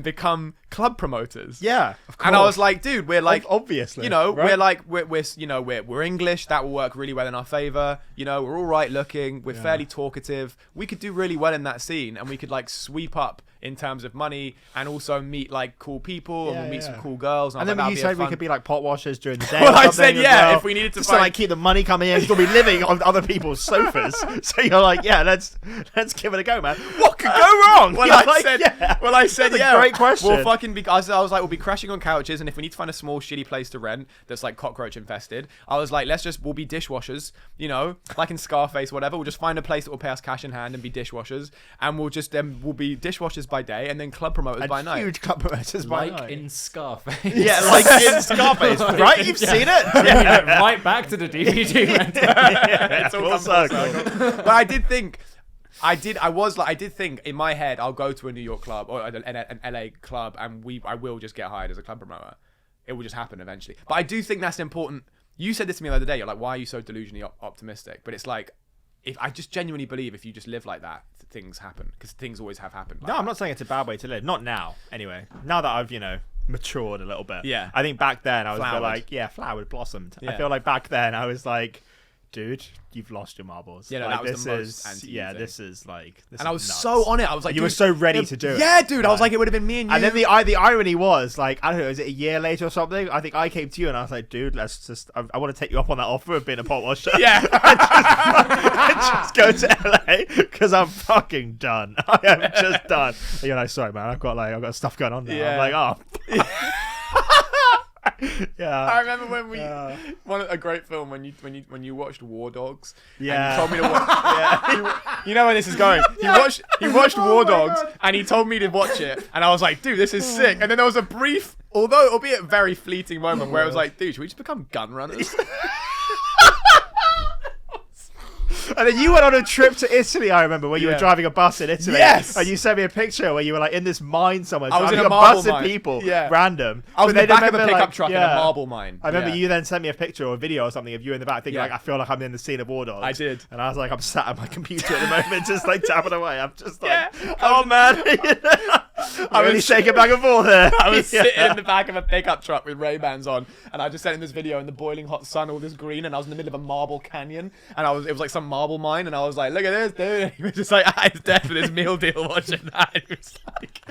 become club promoters? Yeah, of course. And I was like, dude, we're like, obviously, right? we're English. That will work really well in our favor. We're all right looking. We're fairly talkative. We could do really well in that scene, and we could like sweep up in terms of money and also meet like cool people and we'll meet some cool girls. And then you said we could be like pot washers during the day. Well, I said if we needed to just to like keep the money coming in, we'll be living on other people's sofas. So you're like, let's give it a go, man. What could go wrong? Well, I said, that's a great question. We'll fucking be. I was like, we'll be crashing on couches, and if we need to find a small shitty place to rent that's like cockroach infested, I was like, we'll be dishwashers, like in Scarface, whatever. We'll just find a place that will pay us cash in hand and be dishwashers, and we'll be dishwashers by day and then club promoters by night. Huge club promoters by night. Like in Scarface. Yeah, like in Scarface, right? You've seen it? Yeah. Right back to the DVD rental. It's all full circle. But I did think in my head, I'll go to a New York club or an LA club and I will just get hired as a club promoter. it will just happen eventually. But I do think that's important. You said this to me the other day. You're like, why are you so delusionally optimistic? But it's like, if I just genuinely believe if you just live like that, things happen, because things always have happened. No, I'm not saying it's a bad way to live. Not now, anyway. Now that I've, matured a little bit. Yeah. I think back then I was a bit Flowered. like, flowered, blossomed. Yeah. I feel like back then I was like, dude, you've lost your marbles. Yeah, no, like, that was this the most is anti-you thing. this is like this And I is was nuts. so on it. I was like, you dude, were so ready to do it. Yeah, dude. I was like, it would have been me and you. And then the irony was, like, I don't know, is it a year later or something? I think I came to you and I was like, dude, let's just, I want to take you up on that offer of being a pot washer. Yeah. and just go to LA because I'm fucking done. I am just done. And you're like, sorry, man, I've got stuff going on now. Yeah. I'm like, oh. Yeah. I remember when we a great film when you watched War Dogs. Yeah. And you told me to watch. Yeah. You know where this is going. He watched War Dogs and he told me to watch it, and I was like, dude, this is sick. And then there was a brief, although albeit very fleeting moment, where it was like, dude, should we just become gun runners? And then you went on a trip to Italy, I remember, where you were driving a bus in Italy. Yes! And you sent me a picture where you were like in this mine somewhere. I was in driving a marble bus of mine. people, Yeah. random. I was But in the then back of a remember, pickup like, truck in a marble mine. I remember Yeah. you then sent me a picture or a video or something of you in the back thinking, Yeah. like, I feel like I'm in the scene of War Dogs. I did. And I was like, I'm sat at my computer at the moment, just like tapping away. I'm just like, Yeah. oh man. I'm really shaking back and forth there. I was sitting in the back of a pickup truck with Ray-Bans on, and I just sent him this video in the boiling hot sun, all this green, and I was in the middle of a marble canyon, and it was like some marble mine, and I was like, look at this, dude. And he was just like, his death with his meal deal watching that. And he was like,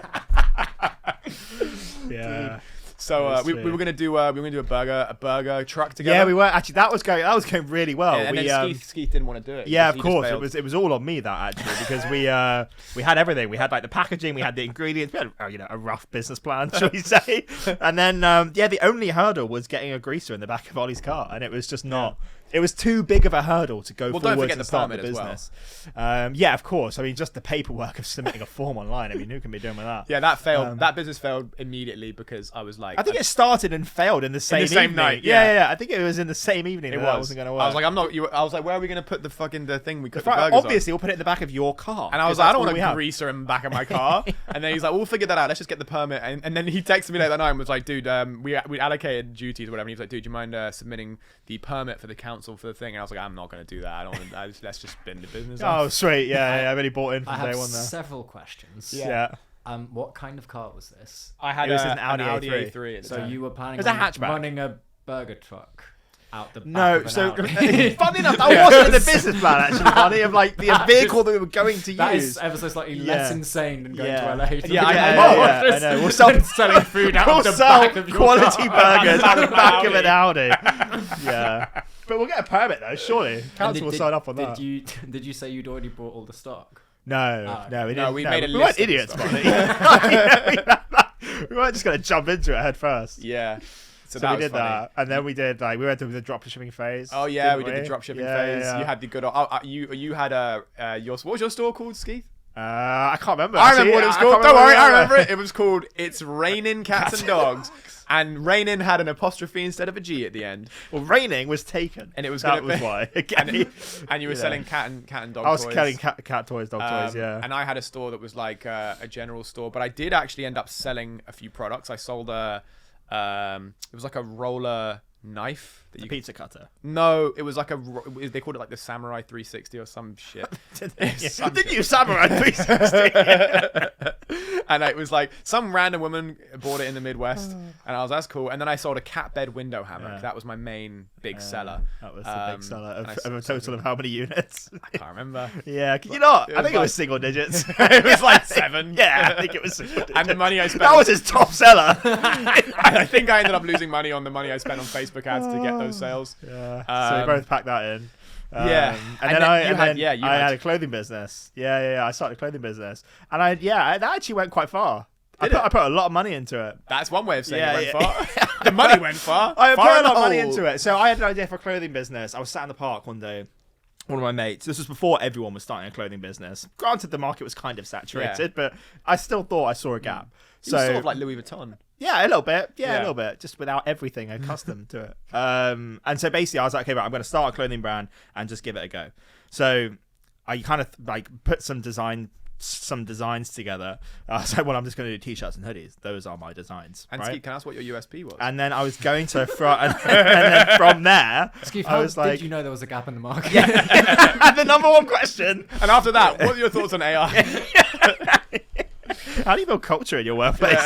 Yeah. So we were gonna do a burger truck together. Yeah, we were actually. That was going really well. And then Skeath didn't want to do it. Yeah, of He just course. failed. It was all on me that actually because we had everything. We had like the packaging, we had the ingredients, we had a rough business plan, shall we say? And then the only hurdle was getting a greaser in the back of Ollie's car, and it was just not. It was too big of a hurdle to go forward forget and the start the permit as well. business. Yeah, of course. I mean, just the paperwork of submitting a form online. I mean, who can be doing with that? Yeah, that failed. That business failed immediately because I was like, I think it started and failed in the same evening. night, Yeah. I think it was in the same evening. it that wasn't going to work. I was like, I was like, where are we going to put the thing we cooked the burgers Obviously, we'll put it in the back of your car. And I was like, I don't want we a have. greaser in the back of my car. And then he's like, we'll figure that out. Let's just get the permit. And then he texted me later that night and was like, dude, we allocated duties or whatever. And he was like, dude, do you mind submitting the permit for the council for the thing? And I was like, I'm not going to do that. I don't want to, let's just spin the business Oh, off. sweet. Yeah, I've already bought in from I have day one there. several questions. Yeah. What kind of car was this? I had It was an an Audi Audi A3. A3 at the So time. you were planning It was a on hatchback. running a burger truck out the back No, of an so Audi. funny enough, that wasn't in the business plan actually, funny, of like the vehicle that we were going to That use. is ever so slightly less insane than going Yeah. to LA. Yeah, I know. We'll sell selling food out we'll of the sell back of your quality car. burgers out the back of an Audi. Audi. Yeah. But we'll get a permit though, surely. And Council will sign up on that. Did you say you'd already bought all the stock? No, Oh, we no, didn't. we made a we list weren't of the idiots, stuff. buddy. We weren't just going to jump into it head first. Yeah. So that we was did funny. that, and then we did we went through the drop shipping phase. Oh yeah, we didn't did the dropshipping Yeah, phase. yeah. You had the good. You had what was your store called, Skeath? I can't remember. I remember what it was called. Don't worry, I remember it. it. It was called "It's Raining Cats and Dogs," and "Raining" had an apostrophe instead of a G at the end, Well, raining was taken, and it was that gonna was be- why. and you were know. selling cat and dog I was toys. selling cat toys, dog toys. Yeah. And I had a store that was like a general store, but I did actually end up selling a few products. I sold it was like a roller knife that The you pizza cutter. No, it was like they called it like the Samurai 360 or some shit. Did you samurai 360? And it was like some random woman bought it in the Midwest, and I was that's cool. And then I sold a cat bed window hammock. Yeah. That was my main big seller. That was the big seller and I of a sold total something. of how many units? I can't remember. Yeah, can you not? It I was think it was like- single digits. It was like 7. Yeah, I think it was single digits. And the money I spent. That was his top seller. I think I ended up losing money on the money I spent on Facebook ads to get those sales. Yeah. So we both packed that in. Yeah. and then I you had had a clothing business. Yeah. I started a clothing business, and that actually went quite far. I put a lot of money into it. That's one way of saying Yeah, it yeah. went far. The money went far. I Far put a in the lot of money hole. into it. So I had an idea for a clothing business. I was sat in the park one day. One of my mates. This was before everyone was starting a clothing business. Granted, the market was kind of saturated, but I still thought I saw a gap. It So was sort of like Louis Vuitton. yeah, a little bit. Yeah, Yeah. a little bit. Just without everything accustomed to it. And so basically, I was like, okay, right, I'm going to start a clothing brand and just give it a go. So I kind of like put some designs together. I was like, well, I'm just going to do t-shirts and hoodies. Those are my designs. And right? Skeath, can I ask what your USP was? And then I was going to and then from there, Skeath, I how was did like, you know there was a gap in the market? the number one question. And after that, what are your thoughts on AI? How do you build culture in your workplace?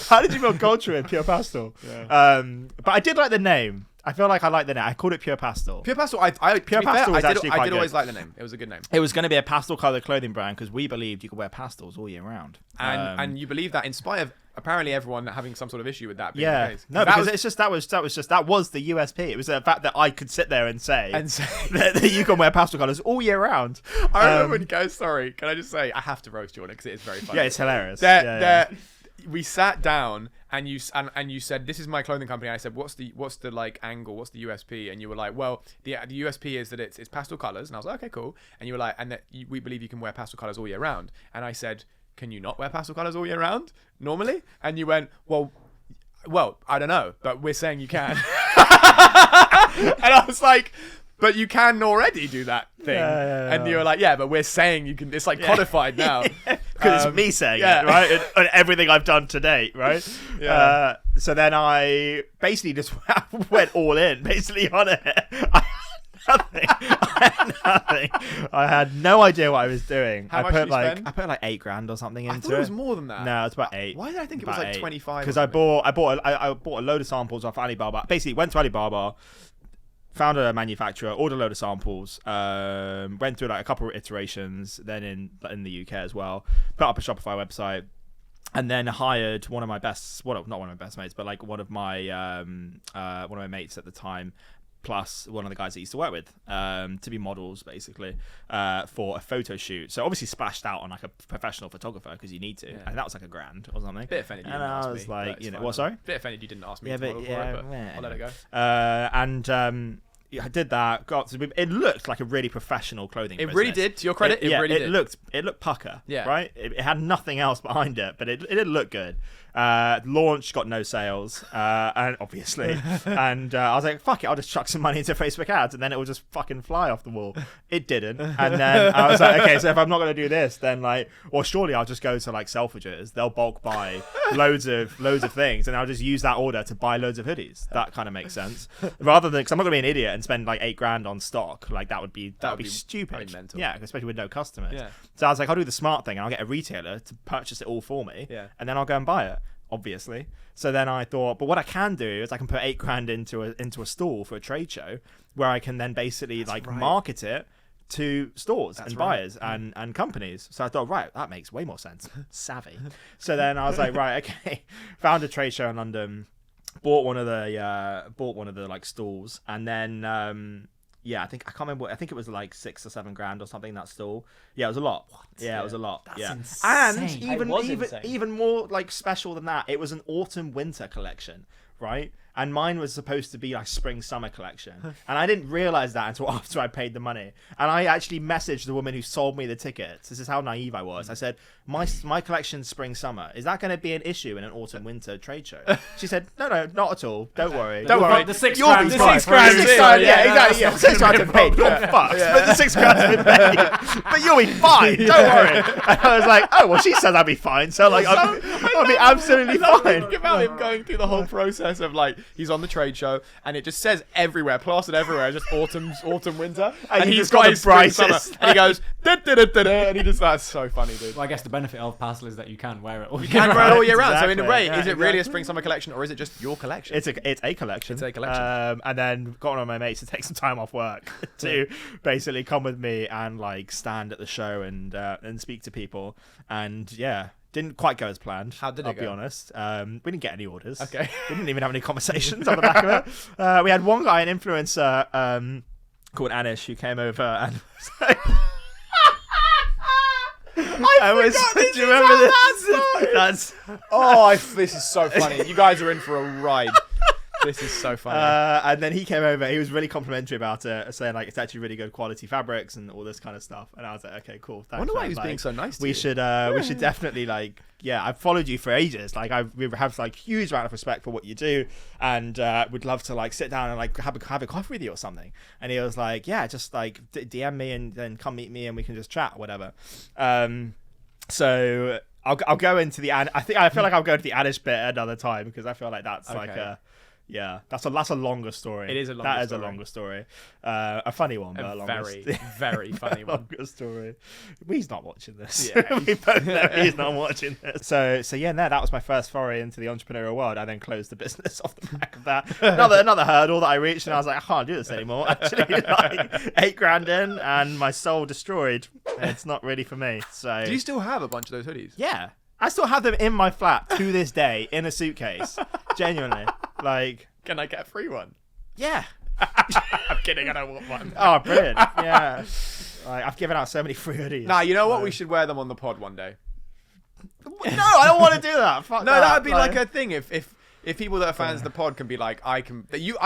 How did you build culture in Pure Pastel? Yeah. But I did like the name. I feel like I like the name. I called it Pure Pastel. Pure Pastel, Pure Pastel was actually I quite did always good. like the name. It was a good name. It was going to be a pastel colored clothing brand because we believed you could wear pastels all year round. And you believe that in spite of apparently everyone having some sort of issue with that being the case. No, because it's just that was the USP. It was the fact that I could sit there and say that you can wear pastel colors all year round. I remember when guys, sorry, can I just say I have to roast you on it because it is very funny. Yeah, it's hilarious. We sat down and you said, this is my clothing company. And I said, what's the like angle? What's the USP? And you were like, well, the USP is that it's pastel colors. And I was like, okay, cool. And you were like, and that we believe you can wear pastel colors all year round. And I said, can you not wear pastel colors all year round normally? And you went, well, I don't know, but we're saying you can. And I was like, but you can already do that thing. And you were like, yeah, but we're saying you can. It's like codified now. Because it's me saying it, right? And everything I've done to date, right? Yeah. So then I basically just went all in, basically on it. I had nothing. I had no idea what I was doing. How much did you spend? I put like $8,000 or something into it. I thought it was more than that. No, it's about 8. Why did I think it was like 25? Because I bought a load of samples off Alibaba. Basically, went to Alibaba, found a manufacturer, ordered a load of samples, went through like a couple of iterations, then in the UK as well, put up a Shopify website, and then hired one of my best, not one of my best mates, but like one of my mates at the time, plus one of the guys that I used to work with, to be models basically, for a photo shoot. So obviously splashed out on like a professional photographer because you need to, and that was like $1,000 or something. Bit offended you didn't and ask I was me, like, you know, fine. what? Sorry. Bit offended you didn't ask me. Yeah, to but model yeah, for it, but I'll let it go. I did that. It looked like a really professional clothing. It really did. To your credit, it really did. It looked pucker. Yeah. Right. It had nothing else behind it, but it did look good. Launch got no sales, and obviously, and I was like, "Fuck it, I'll just chuck some money into Facebook ads, and then it will just fucking fly off the wall." It didn't, and then I was like, "Okay, so if I'm not going to do this, then like, well, surely I'll just go to like Selfridges. They'll bulk buy loads of things, and I'll just use that order to buy loads of hoodies. That kind of makes sense, rather than because I'm not going to be an idiot and spend like $8,000 on stock. Like that would be stupid. Mental. Yeah, especially with no customers. Yeah. So I was like, I'll do the smart thing, and I'll get a retailer to purchase it all for me, and then I'll go and buy it. Obviously. So then I thought, but what I can do is I can put $8,000 into a stall for a trade show where I can then basically market it to stores and buyers and companies. So I thought, right, that makes way more sense. Savvy. So then I was like, right, okay. Found a trade show in London, bought one of the like stalls, and then I think I can't remember. I think it was like $6,000 or $7,000 or something. That stall. Yeah, it was a lot. What? Yeah, it was a lot. That's And insane. even more like special than that, it was an autumn winter collection, right? And mine was supposed to be like spring summer collection, and I didn't realize that until after I paid the money. And I actually messaged the woman who sold me the tickets. This is how naive I was. I said, my collection's spring summer. Is that going to be an issue in an autumn winter trade show? She said, no, not at all. Don't worry. Don't worry. The $6,000. You'll be fine. $6,000. Yeah, exactly. Yeah, $6,000 have been paid. God, fucks. But the $6,000 have been paid. But you'll be fine. Don't worry. And I was like, oh well, she says I'll be fine. So like, I'll be absolutely fine. Think about him going through the whole process of like he's on the trade show and it just says everywhere, plastered everywhere, just autumn, winter, and he's got his spring, summer, and he goes and he just that's so funny, dude. Well, I guess the benefit of Pastel is that you can wear it all year You can wear it all year round. So in a Exactly. way, Yeah, is it really a spring summer collection or is it just your collection? It's a collection. It's a collection. And then got one of my mates to take some time off work to basically come with me and like stand at the show and speak to people. And yeah, didn't quite go as planned. How did it I'll go? be honest. We didn't get any orders. Okay. We didn't even have any conversations on the back of it. We had one guy, an influencer called Anish, who came over and was like, do you remember this? This is so funny. You guys are in for a ride. This is so funny. And then he came over. He was really complimentary about it, saying like it's actually really good quality fabrics and all this kind of stuff. And I was like, okay, cool. Thanks. I wonder why man. he was Like, being so nice to we you. should definitely like I've followed you for ages. Like we have like huge amount of respect for what you do, and would love to like sit down and like have a coffee with you or something. And he was like, yeah, just like DM me and then come meet me and we can just chat or whatever. So I'll go into the I feel like I'll go to the Anish bit another time, because I feel like that's like that's a longer story. It is a longer story. That is a longer story. A funny one, but a very, very funny one. Longer story. He's not watching this. Yeah. We both know he's not watching this. So yeah, no, that was my first foray into the entrepreneurial world. I then closed the business off the back of that. Another hurdle that I reached, and I was like, I can't do this anymore. Actually, like $8,000 in, and my soul destroyed. It's not really for me. So Do you still have a bunch of those hoodies? yeah, I still have them in my flat to this day in a suitcase. Genuinely, like, Can I get a free one? yeah. I'm kidding. I don't want one. Oh, brilliant. Yeah. Like, I've given out so many free hoodies. Nah, you know what? We should wear them on the pod one day. No, I don't want to do that. Fuck No, that would be like a thing. If people that are fans of the pod can be like, I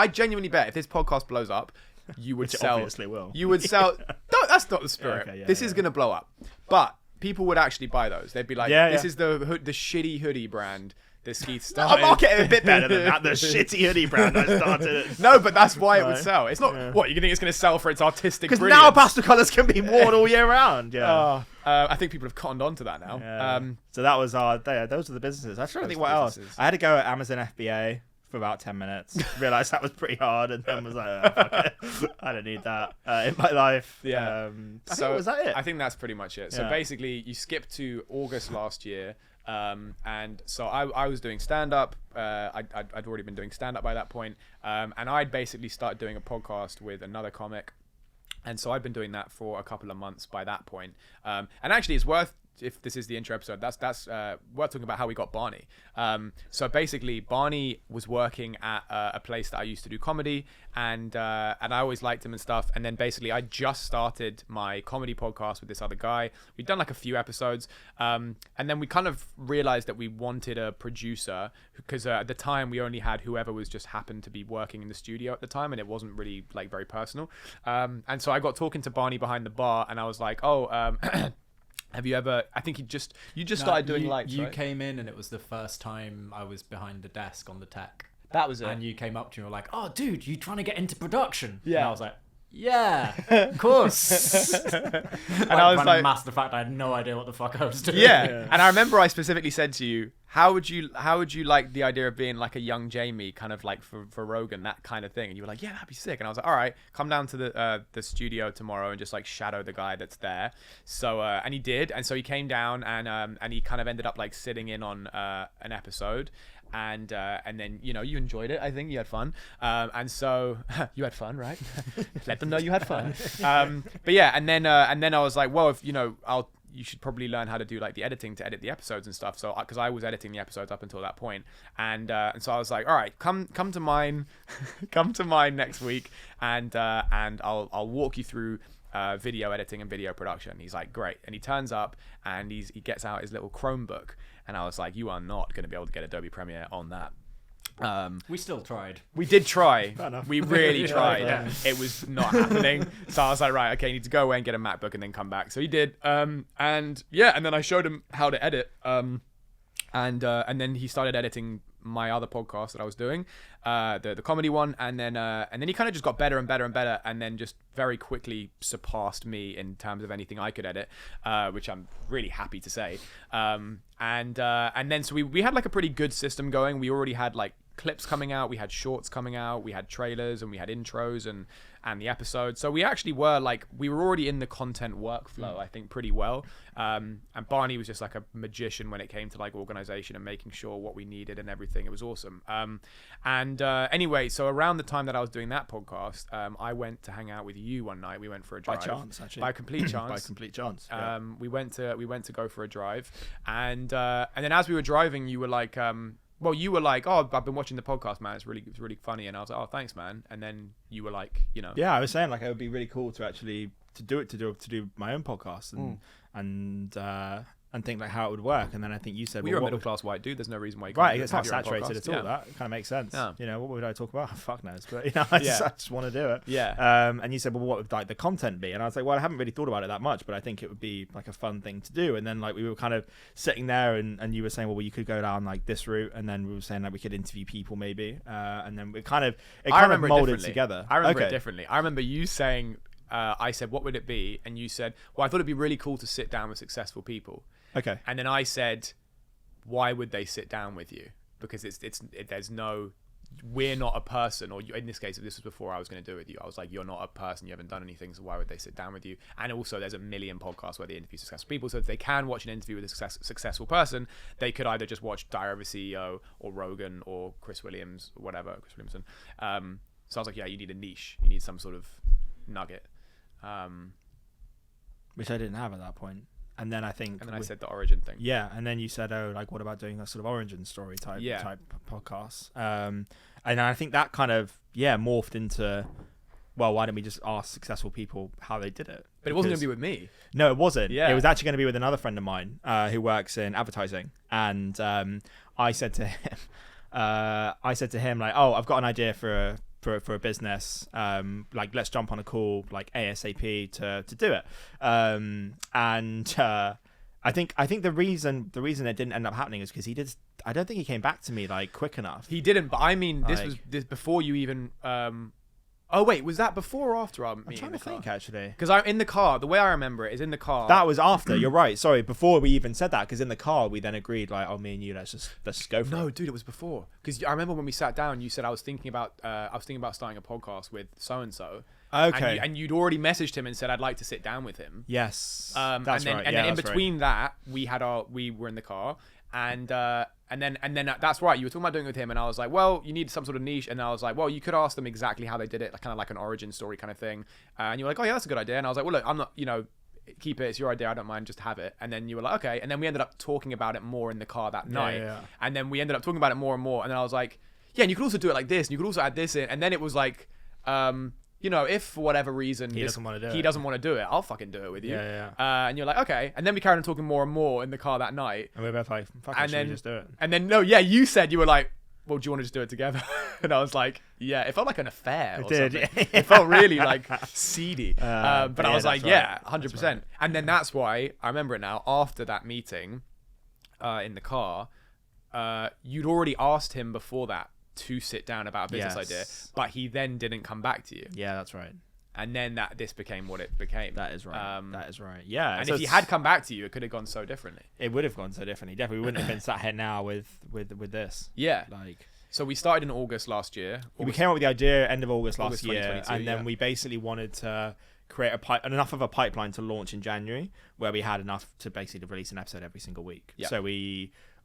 genuinely bet if this podcast blows up, you would Which it sell. obviously will. You would sell. No, that's not the spirit. Okay, yeah, this yeah, is gonna blow up, but people would actually buy those. They'd be like, this is the shitty hoodie brand that Skeath started. I'll market it a bit better than that. The shitty hoodie brand I started. No, but that's why it would Right. sell. It's not what you think it's going to sell for its artistic Because brilliance. now pastel colours can be worn all year round. Yeah. I think people have cottoned on to that now. Yeah. So that was those are the businesses. I trying to think what else. businesses. I had to go at Amazon FBA for about 10 minutes. Realised that was pretty hard, and then was like, oh, fuck it. I don't need that in my life. Yeah. Was that it? I think that's pretty much it. So Yeah. basically, you skip to August last year. And so I was doing stand-up. I'd already been doing stand-up by that point. And I'd basically started doing a podcast with another comic. And so I'd been doing that for a couple of months by that point. And actually, it's worth, if this is the intro episode, that's worth talking about how we got Barney. So basically, Barney was working at a place that I used to do comedy, and I always liked him and stuff. And then basically, I just started my comedy podcast with this other guy. We'd done like a few episodes, and then we kind of realized that we wanted a producer, because at the time we only had whoever was just happened to be working in the studio at the time, and it wasn't really like very personal. And so I got talking to Barney behind the bar, and I was like, have you ever? I think you just started doing lights. You right? came in, and it was the first time I was behind the desk on the tech. That was it. And you came up to me and were like, "Oh, dude, you trying to get into production?" Yeah. And I was like, "Yeah, of course." And I was like, master the fact I had no idea what the fuck I was doing. yeah. And I remember I specifically said to you, how would you like the idea of being like a young Jamie, kind of like for Rogan, that kind of thing? And you were like, yeah, that'd be sick. And I was like, all right, come down to the studio tomorrow and just like shadow the guy that's there. So and he did, and so he came down and he kind of ended up like sitting in on an episode. And then, you know, you enjoyed it. I think you had fun. And so you had fun, right? Let them know you had fun. But yeah, and then I was like, well, if you know, you should probably learn how to do like the editing to edit the episodes and stuff. So because I was editing the episodes up until that point, and so I was like, all right, come to mine, come to mine next week, and I'll walk you through video editing and video production. He's like, great. And he turns up and he gets out his little Chromebook. And I was like, you are not going to be able to get Adobe Premiere on that. We still tried. We did try. Fair enough. We really tried. Yeah. It was not happening. So I was like, right, okay, you need to go away and get a MacBook and then come back. So he did. And then I showed him how to edit. And then he started editing my other podcast that I was doing, the comedy one, and then he kind of just got better and better and better, and then just very quickly surpassed me in terms of anything I could edit, which I'm really happy to say. And then so we had like a pretty good system going. We already had like clips coming out, we had shorts coming out, we had trailers, and we had intros and the episodes. So we actually were already in the content workflow, I think, pretty well. And Barney was just like a magician when it came to like organization and making sure what we needed and everything. It was awesome. Anyway, so around the time that I was doing that podcast, I went to hang out with you one night. We went for a drive. By chance, actually. By complete chance. By complete chance. Yeah. We went to go for a drive, and then as we were driving, you were like, you were like, oh, I've been watching the podcast, man. It's really funny. And I was like, oh, thanks, man. And then you were like, you know, Yeah, I was saying like it would be really cool to actually to do my own podcast and and think like how it would work. And then I think you said, Well, you're a middle class white dude. There's no reason why you can't right, it's not have your own saturated podcast. at all. Yeah. That kind of makes sense. Yeah. You know, what would I talk about? Fuck knows, but you know, I just want to do it. Yeah. And you said, well, what would like the content be? And I was like, well, I haven't really thought about it that much, but I think it would be like a fun thing to do. And then like we were kind of sitting there, and you were saying, well, you could go down like this route, and then we were saying like we could interview people maybe, and then it kind of molded together. I remember it differently. I remember you saying, I said, what would it be? And you said, well, I thought it'd be really cool to sit down with successful people. Okay. And then I said, why would they sit down with you? Because there's no, we're not a person, or in this case, if this was before I was going to do it with you, I was like, you're not a person, you haven't done anything, so why would they sit down with you? And also there's a million podcasts where they interview successful people, so if they can watch an interview with a successful person, they could either just watch Diary of a CEO or Rogan or Chris Williamson. So I was like, yeah, you need a niche, you need some sort of nugget. Which I didn't have at that point. And then I said the origin thing. Yeah, and then you said, oh, like what about doing a sort of origin story type podcast? And I think that kind of morphed into, well, why don't we just ask successful people how they did it? But it wasn't going to be with me. No, it wasn't. Yeah. It was actually going to be with another friend of mine who works in advertising, and I said to him, like, oh, I've got an idea for a business, like let's jump on a call like ASAP to do it. I think the reason it didn't end up happening is because I don't think he came back to me like quick enough. He didn't, but I mean, this before you even. Oh wait, was that before or after our meeting? I'm trying to think actually. Because I'm in the car. The way I remember it is in the car. That was after. You're right. Sorry, before we even said that. Because in the car we then agreed like, oh, me and you, let's just go for it. No, dude, it was before. Because I remember when we sat down, you said I was thinking about starting a podcast with so and so. Okay. And you'd already messaged him and said I'd like to sit down with him. Yes. That's right. And then in between that, we were in the car, and then that's right. You were talking about doing it with him, and I was like, well, you need some sort of niche, and I was like, well, you could ask them exactly how they did it, kind of like an origin story kind of thing. And you were like, oh yeah, that's a good idea. And I was like, well, look, I'm not, keep it. It's your idea. I don't mind. Just have it. And then you were like, okay. And then we ended up talking about it more in the car that night. Yeah. And then we ended up talking about it more and more. And then I was like, yeah, and you could also do it like this, and you could also add this in. And then it was like, if for whatever reason he doesn't want to do it, I'll fucking do it with you. Yeah. And you're like, okay. And then we carried on talking more and more in the car that night. And we were both like, fucking should we just do it? And then you said, you were like, well, do you want to just do it together? And I was like, yeah. It felt like an affair or something. It felt really like seedy. But I was like, yeah, 100%. Right. And then that's why, I remember it now, after that meeting in the car, you'd already asked him before that to sit down about a business idea, but he then didn't come back to you. Yeah, that's right. And then this became what it became. That is right. That is right. Yeah. And if he had come back to you, it could have gone so differently. It would have gone so differently. Definitely, we wouldn't have been sat here now with this. Yeah. So we started in August last year. We came up with the idea end of August last year, and then we basically wanted to create enough of a pipeline to launch in January, where we had enough to basically release an episode every single week. Yeah. So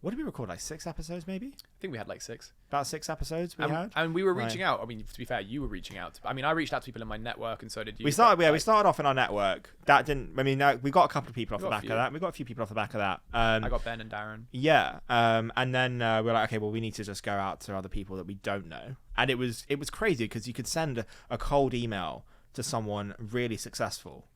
what did we record? Like 6 episodes, maybe? I think we had like 6. About 6 episodes we had. And we were reaching out. I mean, to be fair, you were reaching out. I reached out to people in my network, and so did you. We started off in our network. That didn't. I mean, we got a couple of people off the back of that. We got a few people off the back of that. I got Ben and Darren. Yeah. And then we were like, okay, well, we need to just go out to other people that we don't know. And it was crazy because you could send a cold email to someone really successful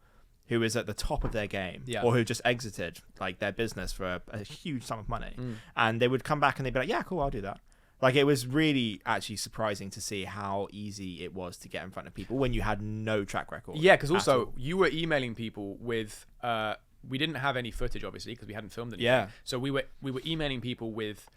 who is at the top of their game, or who just exited like their business for a huge sum of money, and they would come back and they'd be like, yeah, cool, I'll do that. Like, it was really actually surprising to see how easy it was to get in front of people when you had no track record. Yeah, because also you were emailing people with we didn't have any footage, obviously, because we hadn't filmed anything. Yeah. So we were emailing people with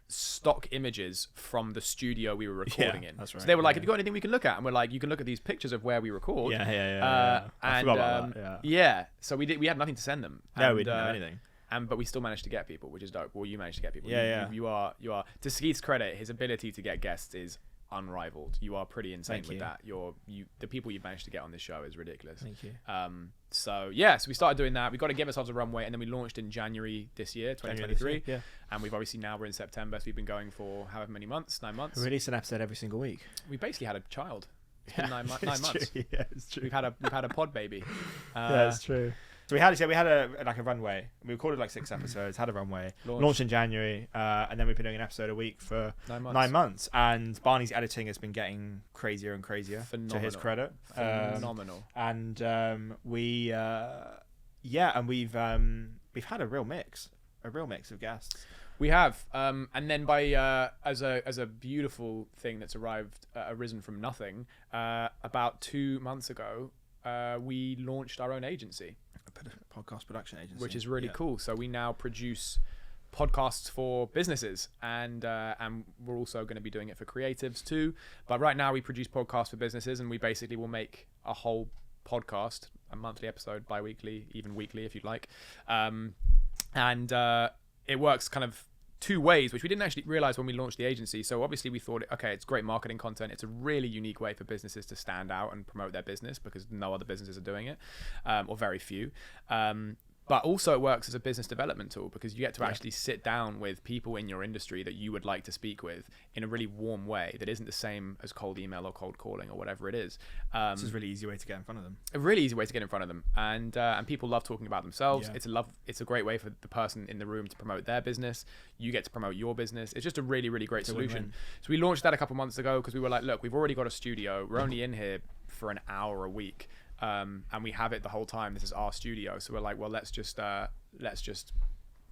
stock images from the studio we were recording in. That's right. So they were like, have you got anything we can look at? And we're like, you can look at these pictures of where we record. Yeah. I forgot about that. Yeah. So we had nothing to send them. No, we didn't have anything. But we still managed to get people, which is dope. Well, you managed to get people. Yeah. You are. To Skeath's credit, his ability to get guests is unrivaled. You are pretty insane with that. The people you've managed to get on this show is ridiculous. Thank you. So we started doing that. We got to give ourselves a runway, and then we launched in January this year, 2023. Yeah. And we've obviously now we're in September, so we've been going for however many months? 9 months. We release an episode every single week. We basically had a child. It's been 9 months. True. Yeah, it's true. We've had a pod baby. Yeah, it's true. So we had a runway. We recorded like 6 episodes, had a runway, launched in January, and then we've been doing an episode a week for 9 months. And Barney's editing has been getting crazier and crazier, to his credit. Phenomenal. And we've had a real mix of guests. We have, and then by as a beautiful thing that's arisen from nothing, about 2 months ago, we launched our own agency, A podcast production agency, which is really cool. So we now produce podcasts for businesses, and we're also going to be doing it for creatives too. But right now we produce podcasts for businesses, and we basically will make a whole podcast, a monthly episode, bi-weekly, even weekly if you'd like, and it works kind of 2 ways, which we didn't actually realize when we launched the agency. So obviously we thought, okay, it's great marketing content. It's a really unique way for businesses to stand out and promote their business because no other businesses are doing it, or very few. But also it works as a business development tool because you get to actually sit down with people in your industry that you would like to speak with in a really warm way that isn't the same as cold email or cold calling or whatever it is. This is a really easy way to get in front of them. A really easy way to get in front of them. And people love talking about themselves. Yeah. It's a great way for the person in the room to promote their business. You get to promote your business. It's just a really, really great solution. Win-win. So we launched that a couple months ago because we were like, look, we've already got a studio. We're only in here for an hour a week. And we have it the whole time. This is our studio. So we're like, well, let's just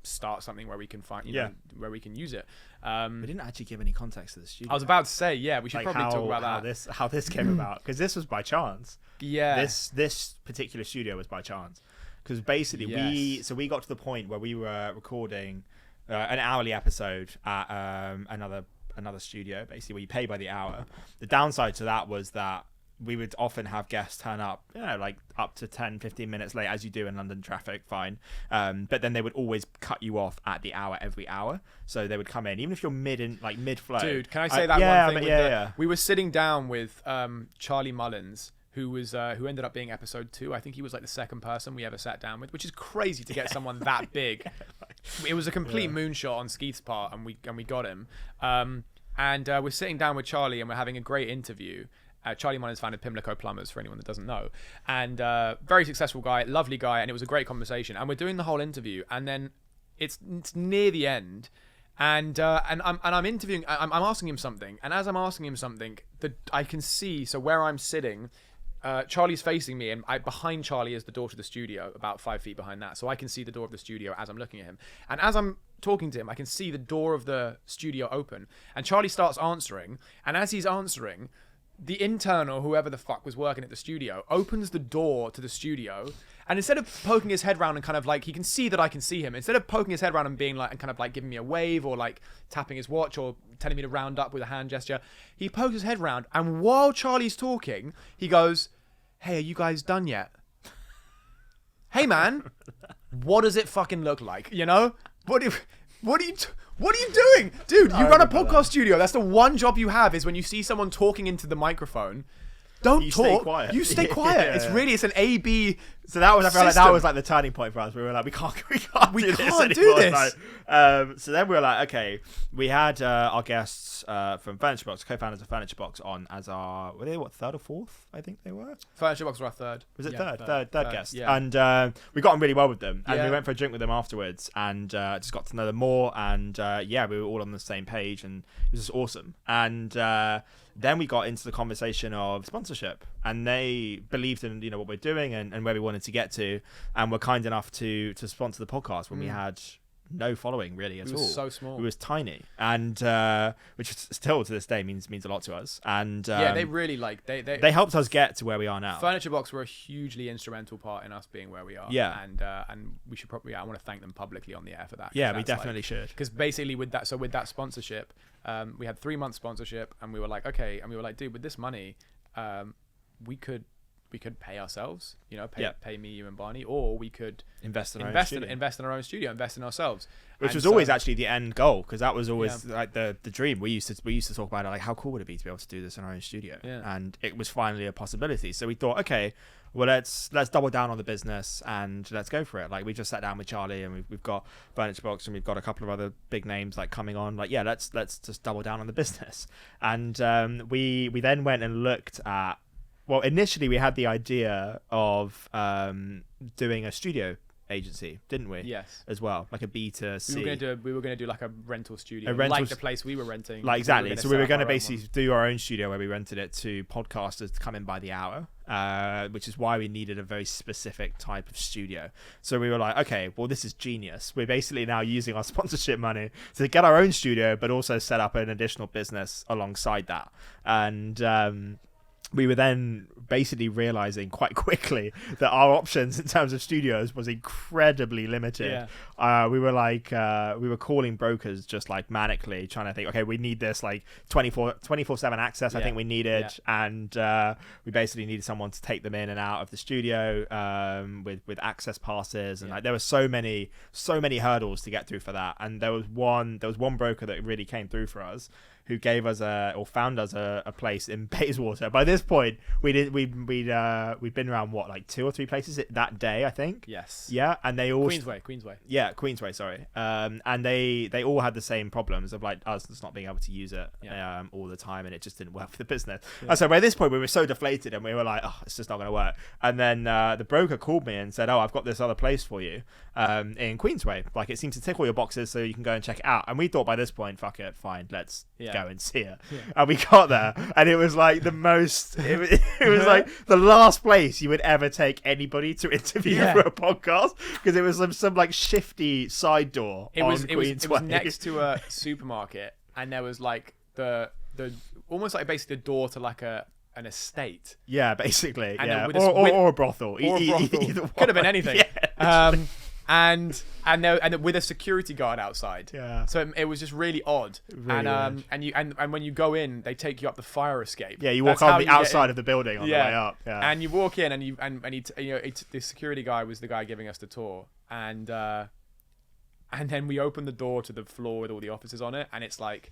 start something where we can find, where we can use it. We didn't actually give any context to the studio. I was about to say, we should probably talk about that. How this came about, because this was by chance. Yeah. This particular studio was by chance, because basically we got to the point where we were recording an hourly episode at another studio, basically where you pay by the hour. The downside to that was that we would often have guests turn up, like up to 10-15 minutes late, as you do in London traffic, fine. But then they would always cut you off at the hour every hour. So they would come in, even if you're mid-flow. Dude, can I say that one thing? We were sitting down with Charlie Mullins, who ended up being episode 2. I think he was like the second person we ever sat down with, which is crazy to get someone that big. It was a complete moonshot on Skeath's part, and we got him. And we're sitting down with Charlie, and we're having a great interview. Charlie Mullins founded Pimlico Plumbers, for anyone that doesn't know, and very successful guy, lovely guy, and it was a great conversation. And we're doing the whole interview, and then it's near the end, and I'm interviewing. I'm asking him something, and as I'm asking him something, I can see. So where I'm sitting, Charlie's facing me, and behind Charlie is the door to the studio, about 5 feet behind that. So I can see the door of the studio as I'm looking at him, and as I'm talking to him, I can see the door of the studio open, and Charlie starts answering, and as he's answering, the intern or whoever the fuck was working at the studio opens the door to the studio, and instead of poking his head around and kind of like, he can see that I can see him, instead of poking his head around and being like, and kind of like giving me a wave or like tapping his watch or telling me to round up with a hand gesture, he pokes his head around, and while Charlie's talking, he goes, "Hey, are you guys done yet? Hey man, what does it fucking look like? You know? What are you doing? Dude, you run a podcast studio. That's the one job you have, is when you see someone talking into the microphone, don't talk. Stay quiet. You stay quiet. Yeah. It's an A/B. So that was, I feel like that system. was like the turning point for us. We were like, we can't do this. Like, so then we were like, okay, we had our guests from Furniture Box, co-founders of Furniture Box, on as our, were they third or fourth? I think they were. Furniture Box were our third. Was it third guest? Yeah. And we got on really well with them, and we went for a drink with them afterwards, and just got to know them more, and we were all on the same page, and it was just awesome. And then we got into the conversation of sponsorship, and they believed in what we're doing and where we wanted to get to, and were kind enough to sponsor the podcast when we had no following really at all. It was so small. It was tiny, and which still to this day means a lot to us. And they really they helped us get to where we are now. Furniture Box were a hugely instrumental part in us being where we are. Yeah, and we should probably, I want to thank them publicly on the air for that. Yeah, we definitely should. Because basically with that sponsorship, we had 3 months sponsorship, and we were like, okay, and we were like, dude, with this money, we could pay ourselves, pay me, you, and Barney, or we could invest in our own studio, invest in ourselves, which was always actually the end goal, because that was always like the dream. We used to talk about it, like how cool would it be to be able to do this in our own studio, and it was finally a possibility. So we thought, okay, well let's double down on the business and let's go for it. Like we just sat down with Charlie, and we've got Furniture Box, and we've got a couple of other big names like coming on. Like let's just double down on the business. And we then went and looked at. Well, initially we had the idea of doing a studio agency, didn't we? Yes. As well, like a B2C. We were gonna do like a rental studio, rental like the place we were renting. Like exactly. So we were going to basically one. do our own studio where we rented it to podcasters to come in by the hour, which is why we needed a very specific type of studio. So we were like, okay, well, this is genius. We're basically now using our sponsorship money to get our own studio, but also set up an additional business alongside that. And we were then basically realizing quite quickly that our options in terms of studios was incredibly limited. We were calling brokers just like manically trying to think, okay, we need this like 24/7 access. I think we needed, and we basically needed someone to take them in and out of the studio with access passes, and like there were so many hurdles to get through for that. And there was one broker that really came through for us, who gave us found us a place in Bayswater. By this point, we'd been around like 2 or 3 places that day, I think. Yes. Yeah, and they all Queensway. Yeah, Queensway. Sorry. And they all had the same problems of like us just not being able to use it all the time, and it just didn't work for the business. Yeah. And so by this point, we were so deflated, and we were like, oh, it's just not going to work. And then the broker called me and said, oh, I've got this other place for you in Queensway. Like it seems to tick all your boxes, so you can go and check it out. And we thought by this point, fuck it, fine, let's go and see it. And we got there, and it was like the most it was like the last place you would ever take anybody to interview for a podcast, because it was some like shifty side door. It was next to a supermarket, and there was like the almost like basically the door to like an estate. Yeah, basically. And or a brothel. Either could have been anything. And with a security guard outside. Yeah. So it was just really odd. Really weird. And when you go in, they take you up the fire escape. Yeah, you walk on the outside of the building on the way up. Yeah. And you walk in, the security guy was the guy giving us the tour, and then we open the door to the floor with all the offices on it, and it's like,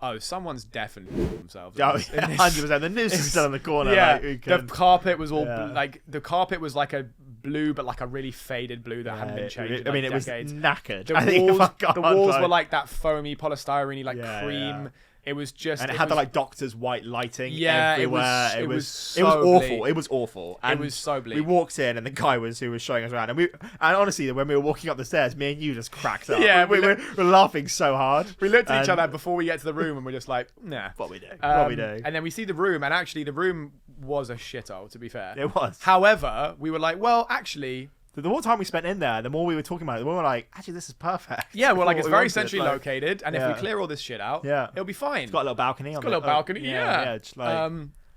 oh, someone's definitely themselves. Oh, 100%. The noose is still in the corner. Yeah. The carpet was all the carpet was like a blue, but like a really faded blue that hadn't been changed. It was knackered. The walls were like that foamy polystyrene, like cream. Yeah. It was just, and it had the like doctor's white lighting everywhere. It was awful. It was awful. And it was so bleak. We walked in, and the guy who was showing us around, and honestly, when we were walking up the stairs, me and you just cracked up. Yeah, we were laughing so hard. We looked at each other before we get to the room, and we're just like, nah, what we do. And then we see the room, and actually, the room was a shithole. To be fair, it was. However, we were like, well, actually. The more time we spent in there, the more we were talking about it, the more we were like, actually, this is perfect. Yeah, well, like, it's very centrally located, and if we clear all this shit out, it'll be fine. It's got a little balcony.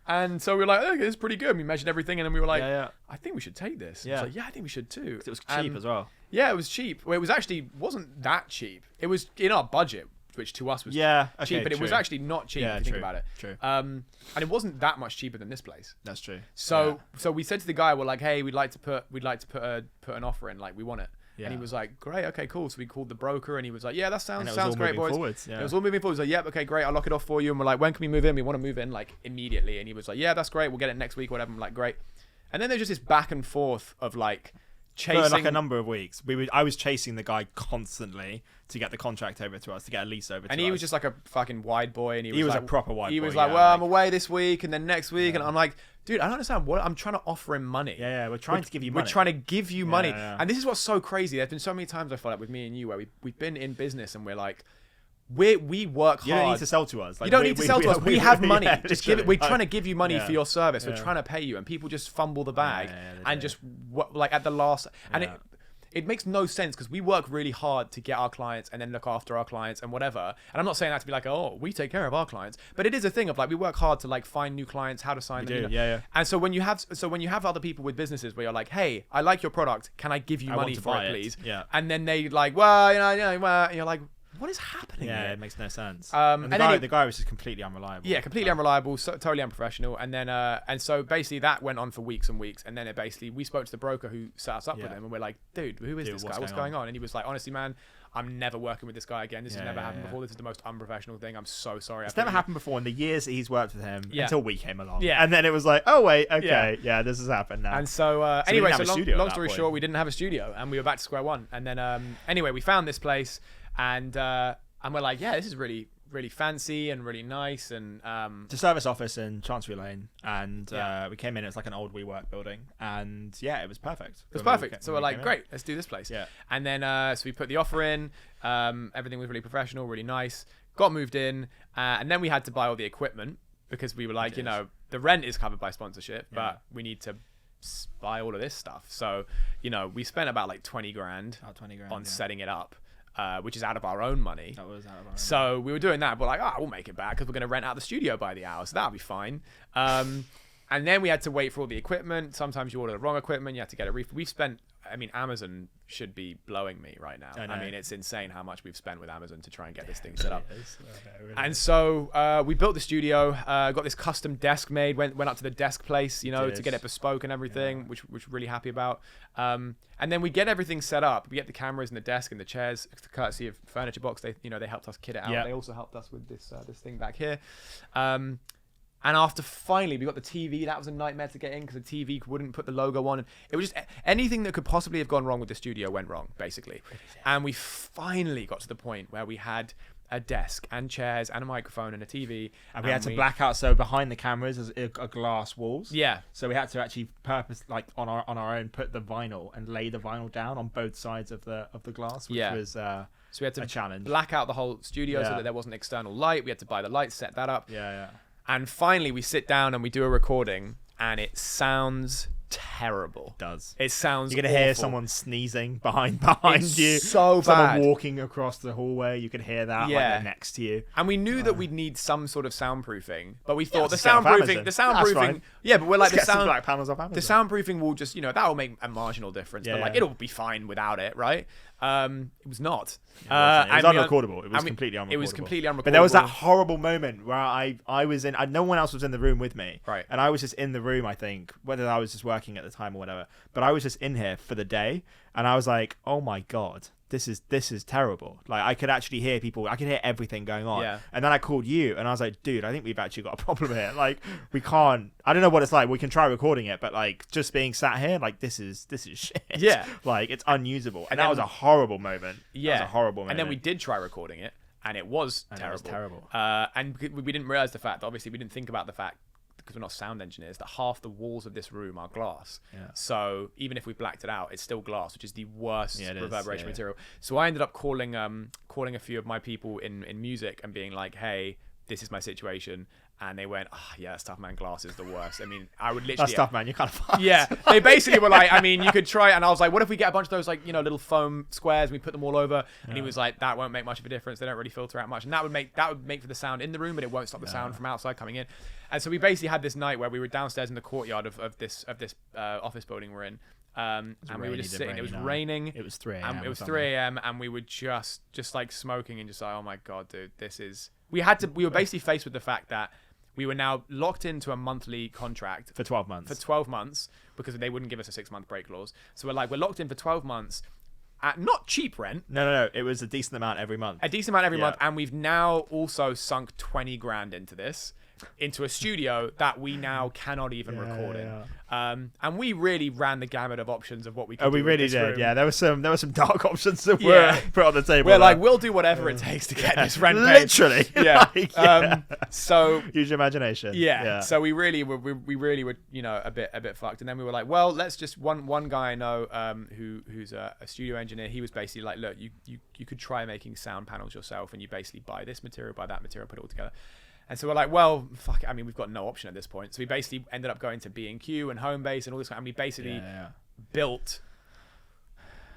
And so we were like, okay, this is pretty good. We measured everything, and then we were like, I think we should take this. Yeah. Like, I think we should too. It was cheap as well. Yeah, it was cheap. Well, it wasn't that cheap. It was in our budget, which to us was cheap, but it was actually not cheap if you think about it. True. And it wasn't that much cheaper than this place. That's true. So we said to the guy, we're like, hey, we'd like to put an offer in, like we want it. Yeah. And he was like, great, okay, cool. So we called the broker, and he was like, yeah, that sounds great, boys. It was all moving forwards. Like, yep, okay, great, I'll lock it off for you. And we're like, when can we move in? We want to move in like immediately. And he was like, yeah, that's great. We'll get it next week, whatever. I'm like, great. And then there's just this back and forth of like chasing for like a number of weeks. I was chasing the guy constantly to get the contract over to us, to get a lease over to us. And he was just like a fucking wide boy, and he was like, a proper wide boy. He was like, well, I'm away this week and then next week, and I'm like, dude, I don't understand what I'm trying to offer him money. Yeah, we're trying to give you money. We're trying to give you money. Yeah. And this is what's so crazy. There's been so many times I feel like with me and you where we've been in business and we're like, we work hard. You don't need to sell to us. Like, you don't need to sell to us. We have money. Just give it. We're trying to give you money for your service. We're trying to pay you, and people just fumble the bag and just like at the last. And it makes no sense, because we work really hard to get our clients and then look after our clients and whatever. And I'm not saying that to be like, oh, we take care of our clients, but it is a thing of like, we work hard to like find new clients, how to sign them. And so when you have other people with businesses where you're like, hey, I like your product, can I give you money for it, please? Yeah. And then they like, well, and you're like, what is happening here? It makes no sense. And the guy was just completely unreliable. Yeah, completely unreliable, totally unprofessional. And then, and so basically that went on for weeks and weeks. And then we spoke to the broker who set us up with him, and we're like, dude, who is this guy? What's going on? And he was like, honestly, man, I'm never working with this guy again. This has never happened before. This is the most unprofessional thing. I'm so sorry. It's never happened before in the years that he's worked with him until we came along. Yeah. And then it was like, oh, wait, okay, this has happened now. And so, anyway, so long story short, we didn't have a studio, and we were back to square one. And then, anyway, we found this place, and we're like, yeah, this is really, really fancy and really nice, and It's a service office in Chancery Lane, and Yeah. we came in. It was like an old WeWork building, and yeah, it was perfect. it was perfect. So we're like, great, let's do this place. Yeah. And then so we put the offer in. Everything was really professional, really nice. Got moved in, and then we had to buy all the equipment because we were like, the rent is covered by sponsorship, but we need to buy all of this stuff. So we spent about like 20 grand, About 20 grand on yeah. setting it up, which is out of our own money. That was out of our own So we were doing that, but like, we'll make it back because we're going to rent out the studio by the hour, so that'll be fine. And then we had to wait for all the equipment. Sometimes you order the wrong equipment, you have to get it we've spent, Amazon should be blowing me right now. I know. It's insane how much we've spent with Amazon to try and get this thing set up. It really And is. so we built the studio, got this custom desk made, went up to the desk place, to did. get it bespoke and everything, which we're really happy about. And then we get everything set up. We get the cameras and the desk and the chairs, courtesy of Furniture Box. They helped us kit it out. Yeah. They also helped us with this thing back here. And after finally we got the TV, that was a nightmare to get in because the TV wouldn't put the logo on. It was just anything that could possibly have gone wrong with the studio went wrong, basically. And we finally got to the point where we had a desk and chairs and a microphone and a TV. And we had to black out. So behind the cameras is a glass walls. Yeah. So we had to actually on our own put the vinyl and lay the vinyl down on both sides of the glass, which was So we had to a challenge. black out the whole studio so Yeah. that there wasn't external light. We had to buy the lights, set that up. Yeah. And finally we sit down and we do a recording and it sounds terrible. It does. It sounds You're gonna hear awful. someone sneezing behind It's you. so Someone bad. walking across the hallway. You could hear that. Like Yeah. they're next to you. And we knew that we'd need some sort of soundproofing, but we thought just get off Amazon. the That's soundproofing, fine. yeah, but we're like Let's get some black panels off the Amazon. soundproofing will just, that will make a marginal difference, but Yeah, like yeah. it'll be fine without it, right? It was not. It was unrecordable. It was completely unrecordable. It was completely unrecordable. But there was that horrible moment where I was in. No one else was in the room with me. Right. And I was just in the room. I think whether I was just working at the time or whatever. But I was just in here for the day, and I was like, "Oh my god, this is terrible." Like I could actually hear people. I could hear everything going on. Yeah. And then I called you, and I was like, "Dude, I think we've actually got a problem here. Like we can't. I don't know what it's like. We can try recording it, but like just being sat here, like this is shit. Yeah. Like it's unusable. And And that then- was a horrible moment. Yeah. That was a horrible moment. And then we did try recording it, and it was terrible. it was terrible. And we didn't realize the fact. Obviously, we didn't think about the fact, because we're not sound engineers, that half the walls of this room are glass. Yeah. So even if we blacked it out, it's still glass, which is the worst Yeah, it is. reverberation Yeah. material. So I ended up calling a few of my people in music and being like, "Hey, this is my situation." And they went, yeah, that's tough, man. Glass is the worst. I mean, I would literally... That's tough, man. You're kind of fucked. Yeah, they basically were like, you could try. And I was like, what if we get a bunch of those, like, little foam squares and we put them all over? And he was like, that won't make much of a difference. They don't really filter out much. And that would make for the sound in the room, but it won't stop the sound from outside coming in. And so we basically had this night where we were downstairs in the courtyard of this office building we're in. And we were just sitting. It was raining. It was 3 a.m. It was 3 a.m. and we were just like smoking and just like, oh my God, dude, this is... We were basically faced with the fact that we were now locked into a monthly contract for 12 months. For 12 months, because they wouldn't give us a 6-month break clause. So we're locked in for 12 months at not cheap rent. No. It was a decent amount every month. A decent amount every month. And we've now also sunk 20 grand into a studio that we now cannot even record in. And we really ran the gamut of options of what we could do. We really with this did. room. Yeah, there were some dark options that were put on the table. We're like, we'll do whatever it takes to get this rent paid. Literally. Yeah. So use your imagination. Yeah. So we really were, a bit fucked. And then we were like, well, let's just one guy I know, who's a studio engineer. He was basically like, look, you could try making sound panels yourself, and you basically buy this material, buy that material, put it all together. And so we're like, well, fuck it. I mean, we've got no option at this point. So we basically ended up going to B&Q and Homebase and all this. And we basically built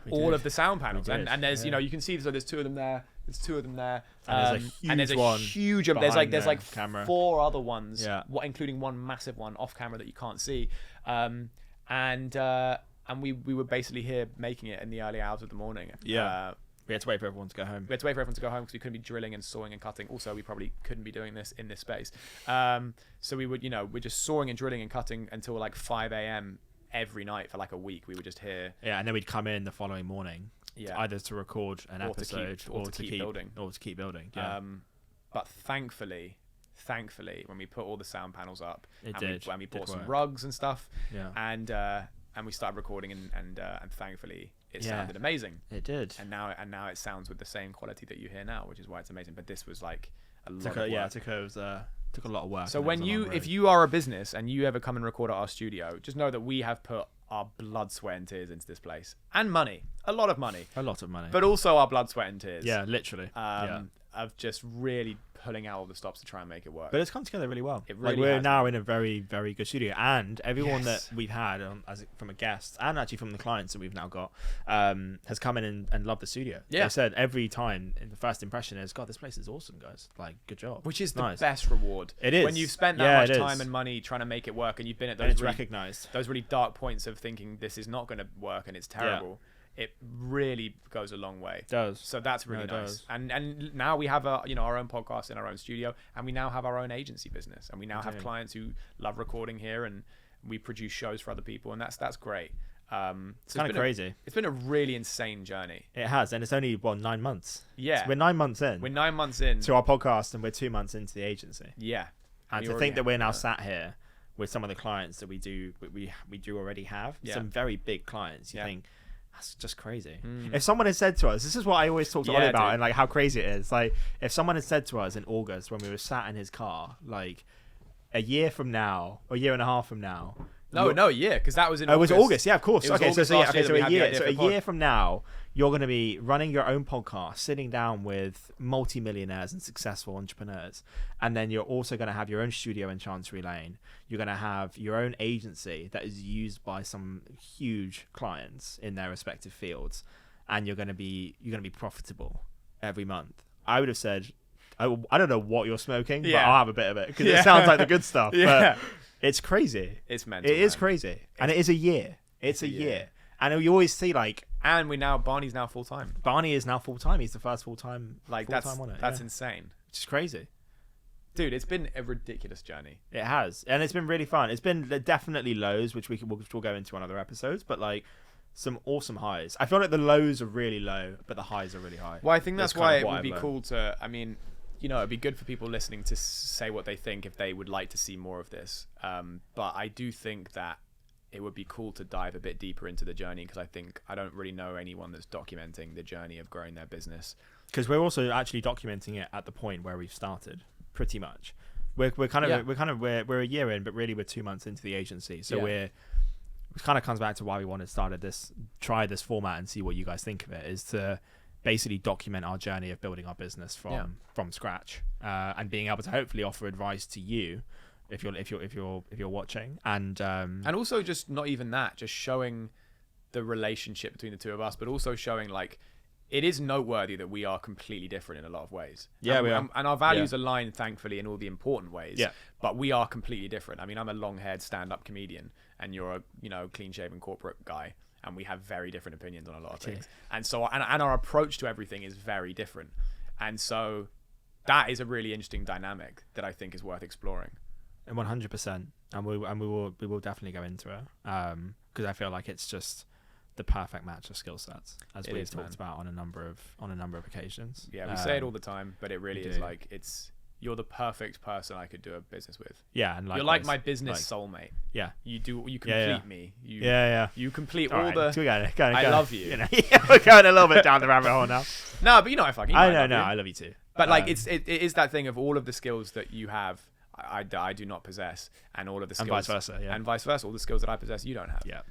all of the sound panels. And there's, you can see, so there's two of them there. There's two of them there. And there's a huge one there's like camera. 4 other ones, including one massive one off camera that you can't see. And we were basically here making it in the early hours of the morning. We had to wait for everyone to go home. We had to wait for everyone to go home because we couldn't be drilling and sawing and cutting. Also, we probably couldn't be doing this in this space. So we would, we're just sawing and drilling and cutting until like 5 a.m. every night for like a week. We were just here. Yeah, and then we'd come in the following morning, either to record an episode or to keep building. Yeah. But thankfully, when we put all the sound panels up, when we bought some work. rugs and stuff, Yeah. and we started recording, and thankfully it sounded amazing. It did. And now it sounds with the same quality that you hear now, which is why it's amazing. But this was like, a lot of work. Took a lot of work. So and it was a long road. if you are a business and you ever come and record at our studio, just know that we have put our blood, sweat, and tears into this place, and money, a lot of money, but also our blood, sweat, and tears. Yeah, literally. Of just really pulling out all the stops to try and make it work. But it's come together really well. It really we're has. now in a very, very good studio, and everyone Yes. that we've had from a guest and actually from the clients that we've now got has come in and loved the studio. Yeah. They said every time the first impression is, God, this place is awesome, guys. Like, good job. Which is the Nice. best reward. It is. When you've spent that Yeah, much it time is. and money trying to make it work, and you've been at And those it's really, recognised. those really dark points of thinking this is not going to work and it's terrible. It really goes a long way. It does. So that's really No, it nice. does. And now we have our own podcast in our own studio, and we now have our own agency business, and we now have do. clients who love recording here, and we produce shows for other people, and that's great. It's kind of crazy. It's been a really insane journey. It has, and it's only 9 months. Yeah. So we're 9 months in We're 9 months in. to our podcast, and we're 2 months into the agency. Yeah. And we to already think that we're now have- sat here with some of the clients that we do already have, Yeah. some very big clients, you Yeah. think that's just crazy. If someone had said to us, this is what I always talk to Ollie about, dude. and like how crazy it is. Like if someone had said to us in August when we were sat in his car, like a year from now or a year and a half from now. No, yeah, because that was in Oh, it was August. August, yeah, of course. It was Okay, August so last year that we had the idea so for a the pod. year from now, you're going to be running your own podcast, sitting down with multi-millionaires and successful entrepreneurs, and then you're also going to have your own studio in Chancery Lane. You're going to have your own agency that is used by some huge clients in their respective fields, and you're going to be profitable every month. I would have said, I don't know what you're smoking, but Yeah. I'll have a bit of it because Yeah. it sounds like the good stuff. Yeah. But it's crazy. It's mental. It is man. crazy, and it is a year. It's a year, and you always see like And Barney's now full time. Barney is now full time. He's the first full time. Like on it. that's yeah. insane, Which is crazy. dude. It's been a ridiculous journey. It has, and it's been really fun. It's been definitely lows, which we'll go into on other episodes, but like some awesome highs. I feel like the lows are really low, but the highs are really high. Well, I think that's kind why of it what would I've be learned. cool to. I mean, it'd be good for people listening to say what they think if they would like to see more of this. But I do think that it would be cool to dive a bit deeper into the journey, because I don't really know anyone that's documenting the journey of growing their business. Because we're also actually documenting it at the point where we've started, pretty much. We're a year in, but really we're 2 months into the agency. So it kind of comes back to why we wanted to try this format and see what you guys think of it, is to basically document our journey of building our business from scratch, and being able to hopefully offer advice to you if you're watching, and also just not even that, just showing the relationship between the two of us, but also showing like it is noteworthy that we are completely different in a lot of ways. Yeah, and, we are. and our values align, thankfully, in all the important ways. Yeah. But we are completely different. I mean, I'm a long-haired stand-up comedian, and you're a clean-shaven corporate guy, and we have very different opinions on a lot of things. And so, and our approach to everything is very different. And so, that is a really interesting dynamic that I think is worth exploring. And 100%, and we will definitely go into it, because I feel like it's just the perfect match of skill sets, as we've talked about on a number of occasions. Yeah, we say it all the time, but it really is like you're the perfect person I could do a business with. Yeah, and you're like my business soulmate. Yeah, you complete me. You complete all all right, the. go. I love you. We're going a little bit down the rabbit hole now. No, but I fucking. I know. I love you too. But like, it is that thing of all of the skills that you have, I do not possess, and all of the skills, and vice versa, all the skills that I possess, you don't have. Yeah.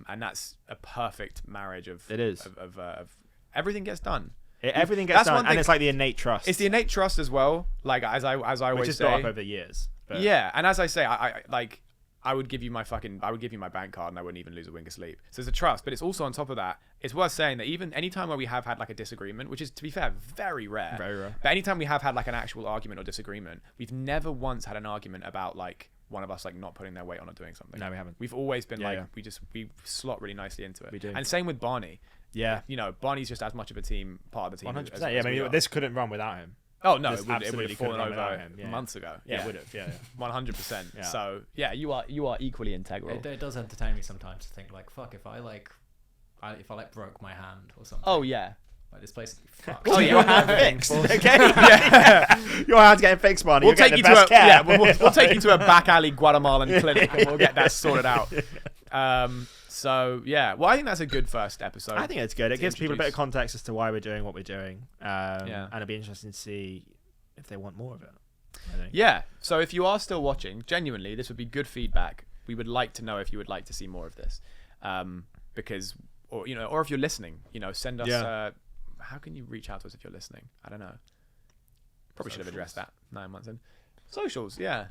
And that's a perfect marriage of. It is. Of everything gets done. Everything gets done, and it's like the innate trust. It's the innate trust as well. Like as I always say, which is built up over the years. But. Yeah, and as I say, I would give you my bank card and I wouldn't even lose a wink of sleep. So there's a trust, but it's also on top of that, it's worth saying that even anytime where we have had like a disagreement, which is, to be fair, very rare. Very rare. But anytime we have had like an actual argument or disagreement, we've never once had an argument about like one of us like not putting their weight on or doing something. No, we haven't. We've always been we slot really nicely into it. We do. And same with Barney. Yeah. Barney's just as much of a part of the team. 100%. as I mean, we are. this couldn't run without him. Oh no, This it would absolutely have fallen couldn't run over without him. months ago. Yeah, it would have. Yeah. 100%. Yeah. So yeah, you are equally integral. It does entertain me sometimes to think like, fuck, if I broke my hand or something. Oh yeah. Like this place. Fuck. Oh, your hand fixed. Okay. Your hand's getting fixed, Barney. We'll You're take you getting the to best care. we'll take you to a back alley Guatemalan clinic and we'll get that sorted out. So yeah, well, I think that's a good first episode. I think it's good. It gives people a bit of introduce- context as to why we're doing what we're doing. Yeah. And it'd be interesting to see if they want more of it. I think. Yeah. So if you are still watching, genuinely, this would be good feedback. We would like to know if you would like to see more of this, because, or if you're listening, send us. Yeah. How can you reach out to us if you're listening? I don't know. Probably should have addressed that 9 months in. Socials, yeah.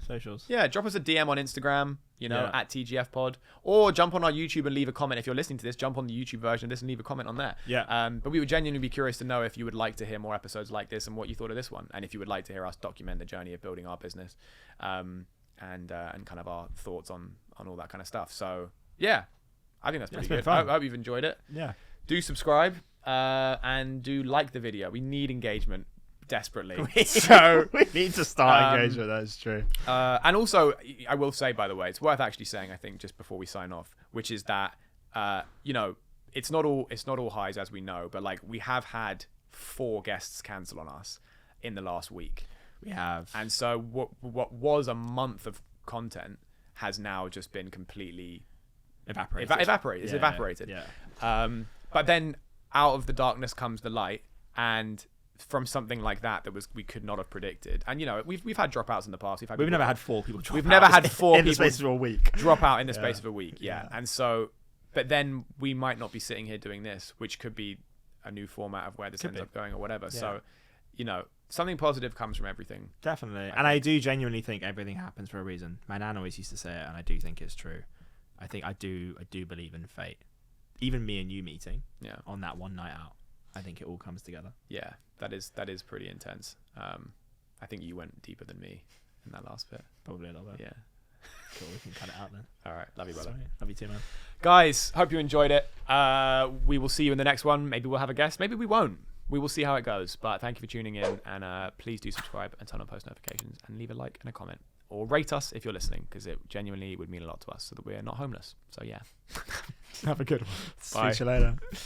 Yeah, drop us a DM on Instagram, at TGF Pod, or jump on our YouTube and leave a comment. If you're listening to this, jump on the YouTube version of this and leave a comment on there. Yeah. But we would genuinely be curious to know if you would like to hear more episodes like this and what you thought of this one, and if you would like to hear us document the journey of building our business, and kind of our thoughts on all that kind of stuff. So yeah, I think that's pretty good. I hope you've enjoyed it. Yeah. Do subscribe, and do like the video. We need engagement desperately. So we need to start engagement. That is true. And also, I will say, by the way, it's worth actually saying, I think, just before we sign off, which is that it's not all highs, as we know, but like we have had 4 guests cancel on us in the last week. We have. And so what was a month of content has now just been completely evaporated. It's evaporated. Yeah. But then out of the darkness comes the light, and from something like that we could not have predicted. And we've had dropouts in the past. We've never had 4 people drop out. We've never had 4 in people the space of a week. drop out in the space of a week. Yeah. And so, but then we might not be sitting here doing this, which could be a new format of where this ends up going or whatever. Yeah. So, something positive comes from everything. Definitely. And I do genuinely think everything happens for a reason. My nan always used to say it, and I do think it's true. I think I do believe in fate. Even me and you meeting on that one night out, I think it all comes together. Yeah, that is pretty intense. I think you went deeper than me in that last bit. Probably a little bit. Yeah. Cool, we can cut it out then. All right, love you, brother. Sorry. Love you too, man. Guys, hope you enjoyed it. We will see you in the next one. Maybe we'll have a guest. Maybe we won't. We will see how it goes. But thank you for tuning in, and please do subscribe and turn on post notifications and leave a like and a comment. Or rate us if you're listening, because it genuinely would mean a lot to us so that we're not homeless. So yeah. Have a good one. Bye. See you later.